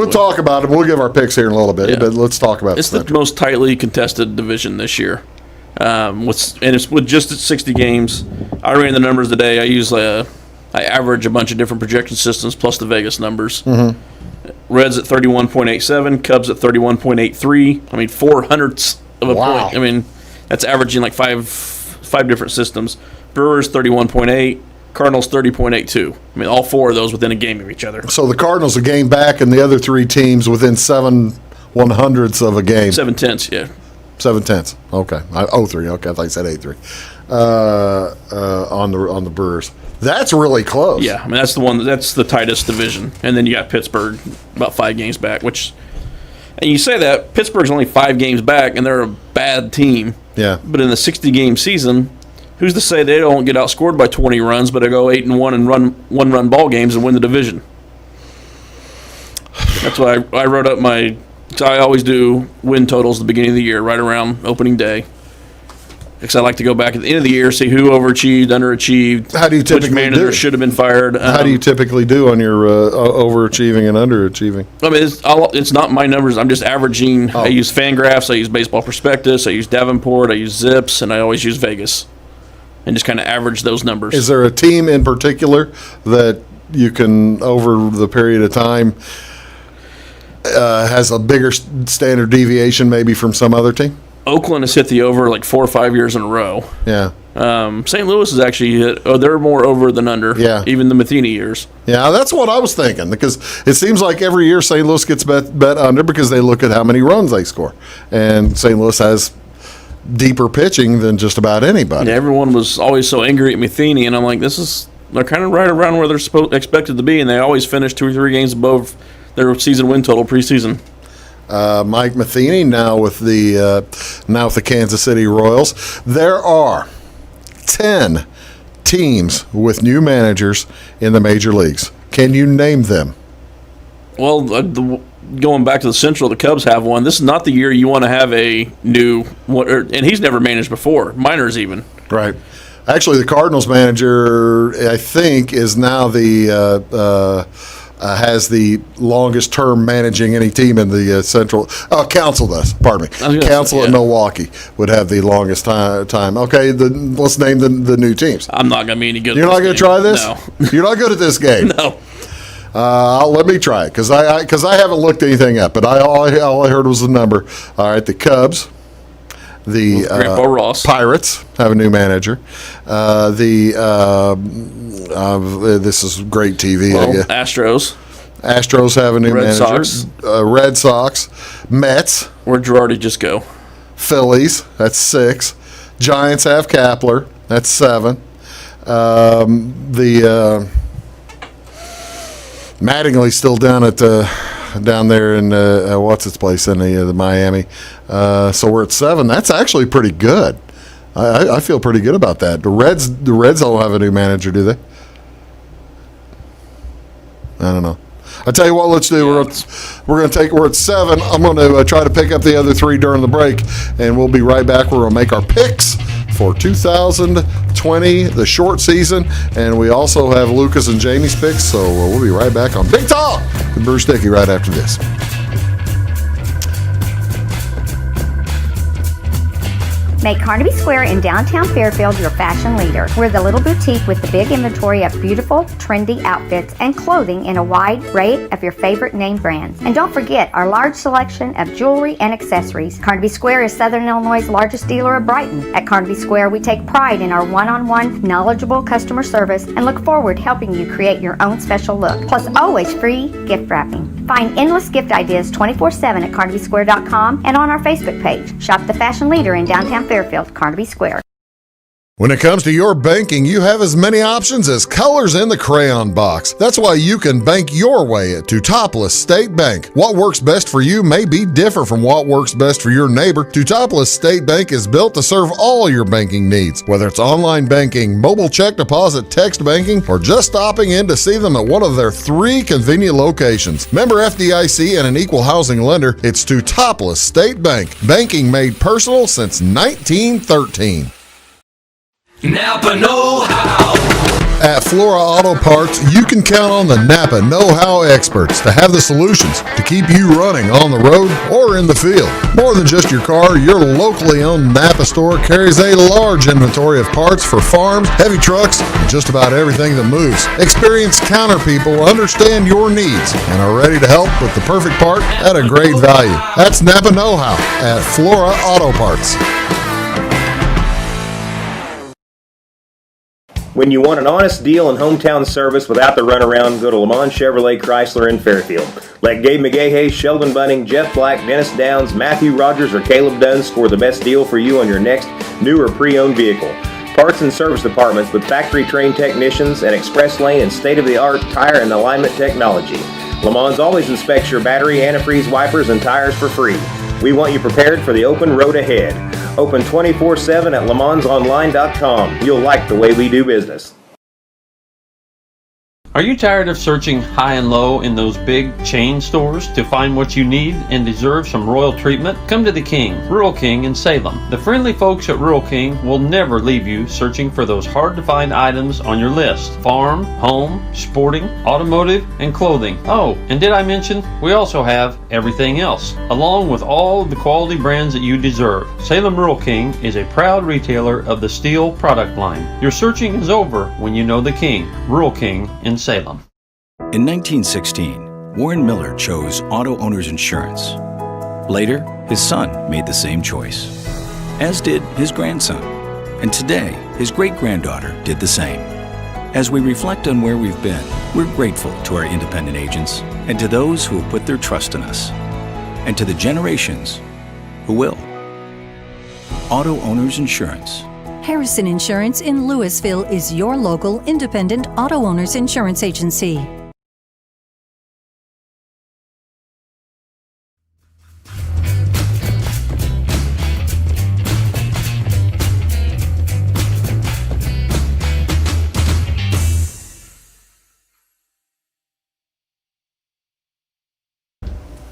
talk about it. We'll give our picks here in a little bit, but let's talk about it's the most tightly contested division this year. It's with just 60 games. I ran the numbers today. I average a bunch of different projection systems plus the Vegas numbers. Mm-hmm. Reds at 31.87, Cubs at 31.83. I mean, 0.04 of a point. I mean, that's averaging like five different systems. Brewers 31.8. Cardinals 30.82. I mean, all four of those within a game of each other. So the Cardinals a game back, and the other three teams within 7/100ths of a game. 7/10, yeah. 7/10. Okay. 0-3. Okay, I thought you said 8-3. On the Brewers. That's really close. Yeah, I mean that's the tightest division, and then you got Pittsburgh about 5 games back. And you say that Pittsburgh's only 5 games back, and they're a bad team. Yeah. But in the 60-game season, who's to say they don't get outscored by 20 runs, but they go 8-1 and run one-run ball games and win the division? That's why I wrote up so I always do win totals at the beginning of the year, right around opening day. Because I like to go back at the end of the year, see who overachieved, underachieved. How do you typically which manager should have been fired? How do you typically do on your overachieving and underachieving? I mean, it's not my numbers. I'm just averaging. I use Fangraphs, I use Baseball Prospectus, I use Davenport, I use Zips, and I always use Vegas. And just kind of average those numbers. Is there a team in particular that you can, over the period of time, has a bigger standard deviation maybe from some other team? Oakland has hit the over like 4 or 5 years in a row. Yeah. St. Louis has actually hit. They're more over than under. Yeah. Even the Matheny years. Yeah, that's what I was thinking, because it seems like every year St. Louis gets bet under because they look at how many runs they score, and St. Louis has deeper pitching than just about anybody. Yeah, everyone was always so angry at Matheny, and I'm like, they're kind of right around where they're expected to be, and they always finish 2 or 3 games above their season win total preseason. Mike Matheny now with the Kansas City Royals. There are 10 teams with new managers in the major leagues. Can you name them? Well, going back to the Central, the Cubs have one. This is not the year you want to have a new and he's never managed before, minors even. Right. Actually, the Cardinals manager, I think, is now the has the longest term managing any team in the Central. Council does. Pardon me. Council at Milwaukee would have the longest time. Okay, let's name the new teams. I'm not going to be any good. You're not going to try this? No. You're not good at this game. No. Let me try it because I haven't looked anything up, but all I heard was the number. All right, the Cubs. The Grandpa Ross. Pirates have a new manager. This is great TV. Astros. Astros have a new manager. Sox. Red Sox. Mets. Where'd Girardi just go? Phillies. That's 6. Giants have Kapler. That's 7. Mattingly's still down there in what's its place in the Miami. So we're at 7. That's actually pretty good. I feel pretty good about that. The Reds don't have a new manager, do they? I don't know. I tell you what, let's do. We're at 7. I'm going to try to pick up the other 3 during the break, and we'll be right back. We're going to make our picks for 2020, the short season, and we also have Lucas and Jamie's picks. So we'll be right back on Big Talk with Bruce Dickey right after this. Make Carnaby Square in downtown Fairfield your fashion leader. We're the little boutique with the big inventory of beautiful, trendy outfits and clothing in a wide array of your favorite name brands. And don't forget our large selection of jewelry and accessories. Carnaby Square is Southern Illinois' largest dealer of Brighton. At Carnaby Square, we take pride in our one-on-one, knowledgeable customer service and look forward to helping you create your own special look. Plus, always free gift wrapping. Find endless gift ideas 24/7 at CarnabySquare.com and on our Facebook page. Shop the fashion leader in downtown Fairfield, Carnaby Square. When it comes to your banking, you have as many options as colors in the crayon box. That's why you can bank your way at Teutopolis State Bank. What works best for you may be different from what works best for your neighbor. Teutopolis State Bank is built to serve all your banking needs, whether it's online banking, mobile check deposit, text banking, or just stopping in to see them at one of their 3 convenient locations. Member FDIC and an equal housing lender, it's Teutopolis State Bank. Banking made personal since 1913. Napa know-how. At Flora Auto Parts, you can count on the Napa know-how experts to have the solutions to keep you running on the road or in the field. More than just your car, your locally owned Napa store carries a large inventory of parts for farms, heavy trucks, and just about everything that moves. Experienced counter people understand your needs and are ready to help with the perfect part at a great value. That's Napa know-how at Flora Auto Parts. When you want an honest deal and hometown service without the runaround, go to Lamont Chevrolet Chrysler in Fairfield. Let Gabe McGahey, Sheldon Bunning, Jeff Black, Dennis Downs, Matthew Rogers, or Caleb Dunn score the best deal for you on your next new or pre-owned vehicle. Parts and service departments with factory-trained technicians and express lane and state-of-the-art tire and alignment technology. Lamont always inspects your battery, antifreeze, wipers, and tires for free. We want you prepared for the open road ahead. Open 24/7 at LeMansOnline.com. You'll like the way we do business. Are you tired of searching high and low in those big chain stores to find what you need and deserve some royal treatment? Come to the King, Rural King in Salem. The friendly folks at Rural King will never leave you searching for those hard to find items on your list. Farm, home, sporting, automotive, and clothing. Oh, and did I mention we also have everything else, along with all of the quality brands that you deserve. Salem Rural King is a proud retailer of the steel product line. Your searching is over when you know the King, Rural King in Salem. In 1916, Warren Miller chose Auto Owners Insurance. Later, his son made the same choice, as did his grandson. And today, his great-granddaughter did the same. As we reflect on where we've been, we're grateful to our independent agents and to those who have put their trust in us, and to the generations who will. Auto Owners Insurance. Harrison Insurance in Louisville is your local independent auto owners insurance agency.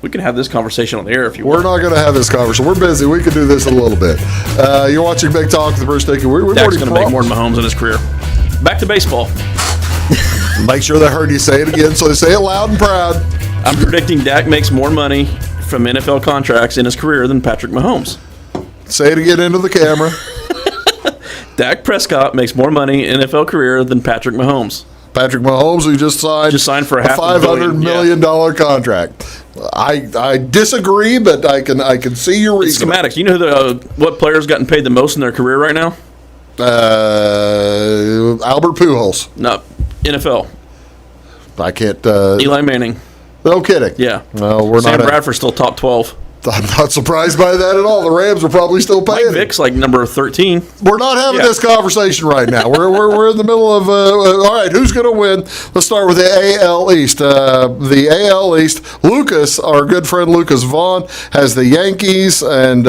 We can have this conversation on the air if you want. We're not going to have this conversation. We're busy. We could do this in a little bit. You're watching Big Talk with Bruce Dickey. Dak's going to make more than Mahomes in his career. Back to baseball. Make sure they heard you say it again, so they say it loud and proud. I'm predicting Dak makes more money from NFL contracts in his career than Patrick Mahomes. Say it again into the camera. Dak Prescott makes more money in NFL career than Patrick Mahomes. Patrick Mahomes, who just signed for a half $500 million contract. I disagree, but I can see your reason. Schematics. You know what players gotten paid the most in their career right now? Albert Pujols. No, NFL. I can't. Eli Manning. No kidding. Yeah. No, we're Sam not. Bradford's still top 12. I'm not surprised by that at all. The Rams are probably still paying. Mike Vick's like number 13. We're not having this conversation right now. We're in the middle of. All right, who's going to win? Let's start with the AL East. The AL East. Lucas, our good friend Lucas Vaughn, has the Yankees, and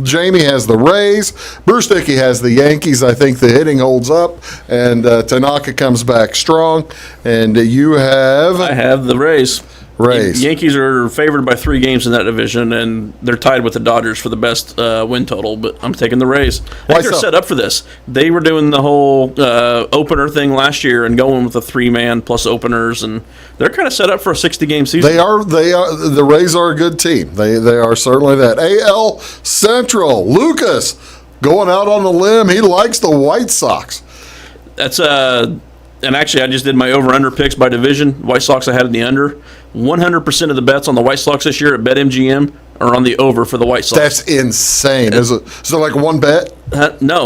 Jamie has the Rays. Bruce Dickey has the Yankees. I think the hitting holds up, and Tanaka comes back strong. And you have. I have the Rays. The Yankees are favored by 3 games in that division, and they're tied with the Dodgers for the best win total, but I'm taking the Rays. I think they're set up for this. They were doing the whole opener thing last year and going with a 3-man plus openers, and they're kind of set up for a 60-game season. They are. The Rays are a good team. They are certainly that. AL Central, Lucas going out on the limb. He likes the White Sox. That's and actually I just did my over-under picks by division. White Sox I had in the under. 100% of the bets on the White Sox this year at BetMGM are on the over for the White Sox. That's insane. Is it like one bet? No,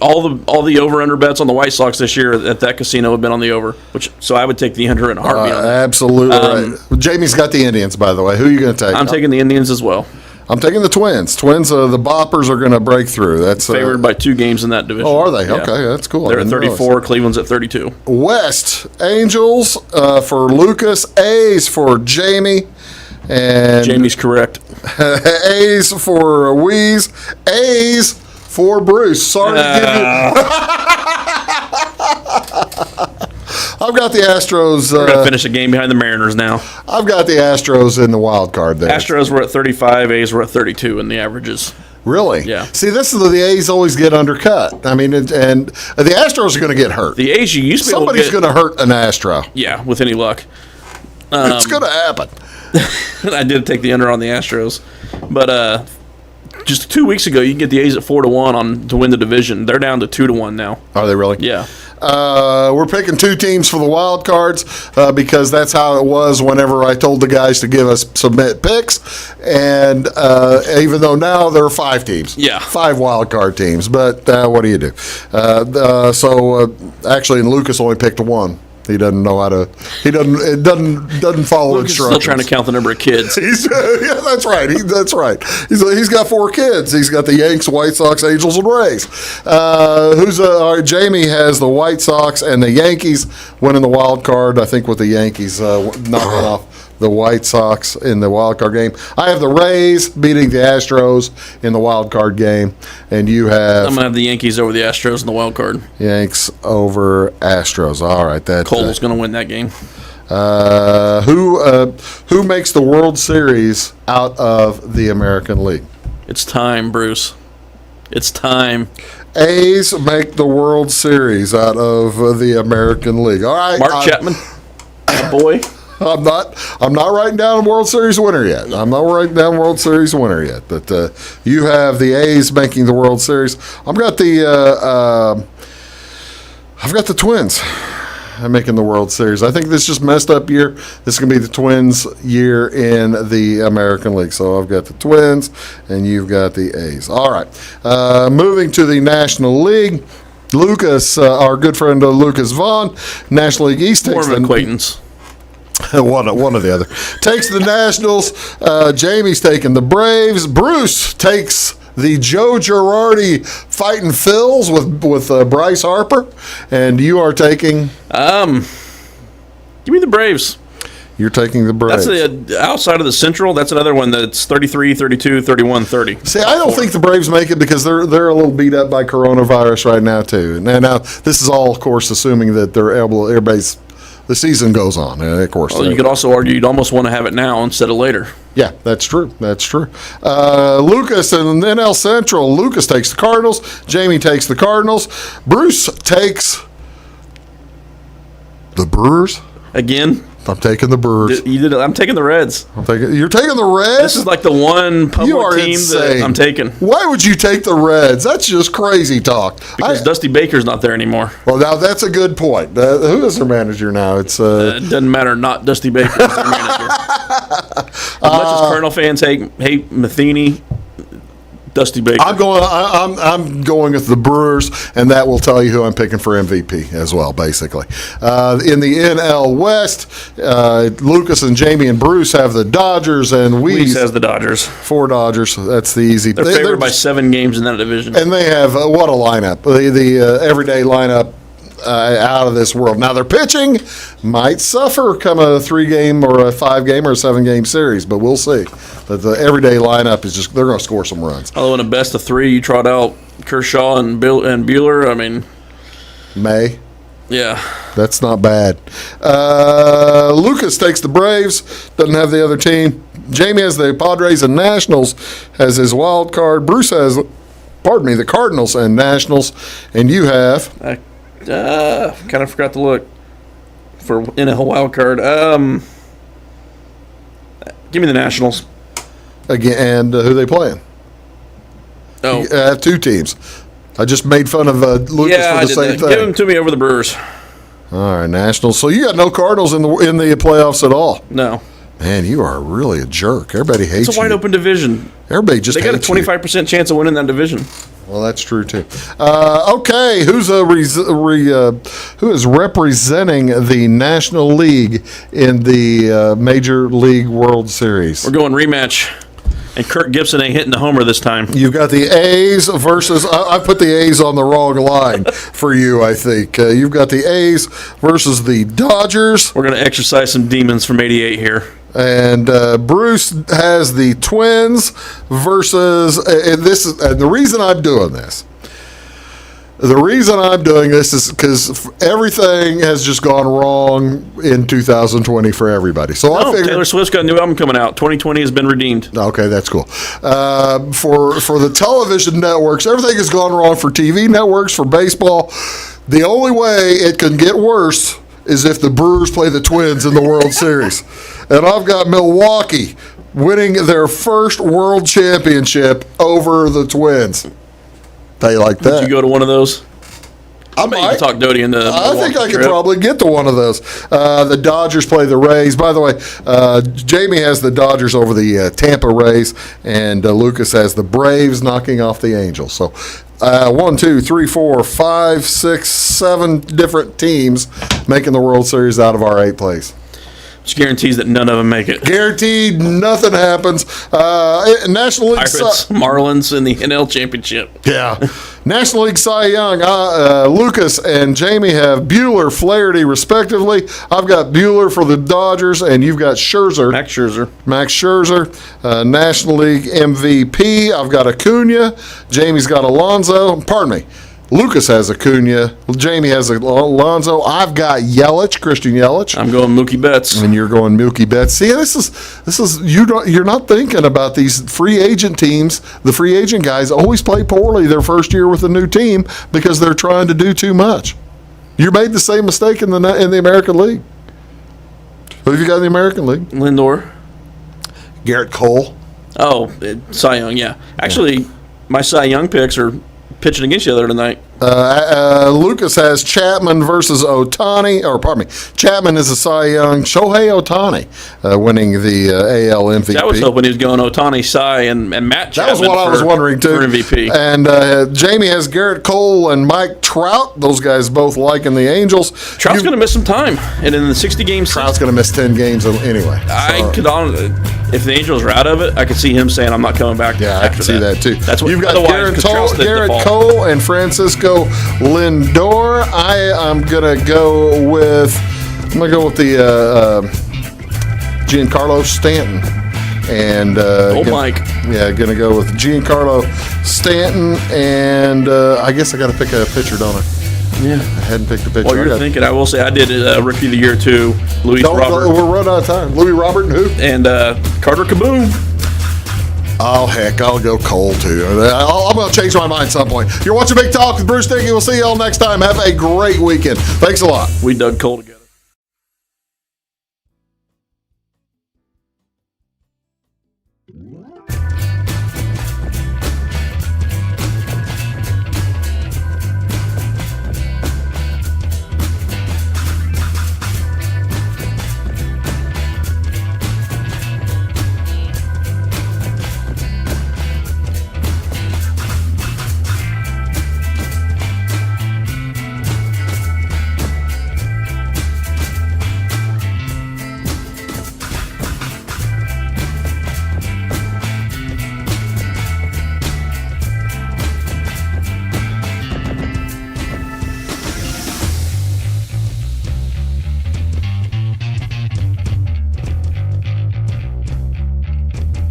all the over-under bets on the White Sox this year at that casino have been on the over. So I would take the under in a heartbeat. Absolutely right. Jamie's got the Indians, by the way. Who are you going to take? I'm taking the Indians as well. I'm taking the Twins. The Boppers are going to break through. That's favored by 2 games in that division. Oh, are they? Yeah. Okay, that's cool. They're at 34. Cleveland's at 32. West, Angels for Lucas, A's for Jamie, and Jamie's correct. A's for Wheeze, A's for Bruce. Sorry to give you. I've got the Astros. We're going to finish a game behind the Mariners now. I've got the Astros in the wild card there. Astros were at 35, A's were at 32 in the averages. Really? Yeah. See, this is the A's always get undercut. I mean, and the Astros are going to get hurt. The A's, you used to be Somebody's going to hurt an Astro. Yeah, with any luck. It's going to happen. I did take the under on the Astros, but just 2 weeks ago, you can get the A's at 4-1 to win the division. They're down to 2-1 now. Are they really? Yeah. We're picking 2 teams for the wild cards because that's how it was whenever I told the guys to submit picks. And even though now there are 5 teams, 5 wild card teams. But what do you do? Actually, Lucas only picked 1. He doesn't know how to. He doesn't follow Lucas instructions. Is still trying to count the number of kids. Yeah, that's right. That's right. He's got 4 kids. He's got the Yanks, White Sox, Angels, and Rays. Jamie has the White Sox and the Yankees winning the wild card. I think with the Yankees knocking off the White Sox in the wild card game. I have the Rays beating the Astros in the wild card game, and you have. I'm gonna have the Yankees over the Astros in the wild card. Yanks over Astros. All right, Cole's gonna win that game. Who makes the World Series out of the American League? It's time, Bruce. It's time. A's make the World Series out of the American League. All right, Mark Chapman, boy. I'm not writing down a World Series winner yet. I'm not writing down World Series winner yet. But you have the A's making the World Series. I've got the Twins making the World Series. I think this just messed up year. This is going to be the Twins' year in the American League. So I've got the Twins, and you've got the A's. All right. Moving to the National League. Lucas, our good friend Lucas Vaughn, National League East takes more of an acquaintance. One or the other. Takes the Nationals. Jamie's taking the Braves. Bruce takes the Joe Girardi fighting Phils with Bryce Harper. And you are taking? Give me the Braves. You're taking the Braves. That's outside of the Central. That's another one that's 33, 32, 31, 30. See, I don't think the Braves make it because they're a little beat up by coronavirus right now, too. Now this is all, of course, assuming that they're able, everybody's the season goes on, and of course. Well, you could also argue you'd almost want to have it now instead of later. Yeah, that's true. That's true. Lucas and NL Central. Lucas takes the Cardinals. Jamie takes the Cardinals. Bruce takes The Brewers? Again? I'm taking the Brewers. I'm taking the Reds. You're taking the Reds? This is like the one public team that I'm taking. Why would you take the Reds? That's just crazy talk. Because Dusty Baker's not there anymore. Well, now that's a good point. Who is their manager now? It doesn't matter. Not Dusty Baker. Is their manager. As much as Cardinal fans hate Matheny, Dusty Baker. I'm going with the Brewers, and that will tell you who I'm picking for MVP as well, basically. In the NL West, Lucas and Jamie and Bruce have the Dodgers, and Weeze has the Dodgers. 4 Dodgers. That's the easy. They're favored by 7 games in that division. And they have, what a lineup. The everyday lineup out of this world. Now, their pitching might suffer come a 3-game or a 5-game or a 7-game series, but we'll see. But the everyday lineup is just, they're going to score some runs. Although in a best of 3, you trot out Kershaw and Buehler. I mean, May. Yeah. That's not bad. Lucas takes the Braves, doesn't have the other team. Jamie has the Padres and Nationals as his wild card. Bruce has, the Cardinals and Nationals. And you have? Kind of forgot to look for in a wild card. Give me the Nationals. Again, and who they playing? Oh. I have 2 teams. I just made fun of Lucas for the same thing. Give them to me over the Brewers. All right, Nationals. So you got no Cardinals in the playoffs at all? No. Man, you are really a jerk. Everybody hates you. It's a wide open division. Everybody just hates you. They got a 25% chance of winning that division. Well, that's true too. Okay, who is representing the National League in the Major League World Series? We're going rematch. And Kirk Gibson ain't hitting the homer this time. You've got the A's versus... I put the A's on the wrong line for you, I think. You've got the A's versus the Dodgers. We're going to exercise some demons from 88 here. And Bruce has the Twins versus... the reason I'm doing this... The reason I'm doing this is because everything has just gone wrong in 2020 for everybody. So I figured Taylor Swift's got a new album coming out. 2020 has been redeemed. Okay, that's cool. For the television networks, everything has gone wrong for TV networks, for baseball. The only way it can get worse is if the Brewers play the Twins in the World Series. And I've got Milwaukee winning their first World Championship over the Twins. They like that. Would you go to one of those? I might talk Doty into. I think I could probably get to one of those. The Dodgers play the Rays. By the way, Jamie has the Dodgers over the Tampa Rays, and Lucas has the Braves knocking off the Angels. So 1, 2, 3, 4, 5, 6, 7 different teams making the World Series out of our 8th place. Which guarantees that none of them make it. Guaranteed, nothing happens. National League Pirates, Marlins in the NL Championship. Yeah. National League Cy Young, Lucas and Jamie have Buehler, Flaherty, respectively. I've got Buehler for the Dodgers, and you've got Scherzer. Max Scherzer. National League MVP, I've got Acuna. Jamie's got Alonso. Pardon me. Lucas has Acuna. Jamie has Alonso. I've got Christian Yelich. I'm going Mookie Betts. And you're going Mookie Betts. See, this is you're not thinking about these free agent teams. The free agent guys always play poorly their first year with a new team because they're trying to do too much. You made the same mistake in the American League. Who have you got in the American League? Lindor. Garrett Cole. Oh, Cy Young, yeah. Actually, my Cy Young picks are pitching against each other tonight. Lucas has Chapman versus Ohtani, or pardon me, Chapman is a Cy Young. Shohei Ohtani winning the AL MVP. I was hoping he was going Ohtani, Cy, and Matt Chapman. That was what I was wondering too. For MVP. And Jamie has Garrett Cole and Mike Trout. Those guys both liking the Angels. Trout's going to miss some time, and in the 60 games, Trout's going to miss 10 games anyway. If the Angels are out of it, I could see him saying, "I'm not coming back." Yeah, I can see that too. That's what you've got. Garrett Cole and Francisco Lindor. I'm gonna go with the Giancarlo Stanton. And Mike. Yeah, gonna go with Giancarlo Stanton, and I guess I got to pick a pitcher, don't I? Yeah, I hadn't picked a pitcher. Well, you're thinking. I will say I did Rookie of the Year too. Luis Robert. We're running out of time. Louis Robert and who? And Carter Kaboom. Oh, heck, I'll go Cole, too. I'm going to change my mind at some point. You're watching Big Talk with Bruce Dickey. We'll see you all next time. Have a great weekend. Thanks a lot. We dug Cole together.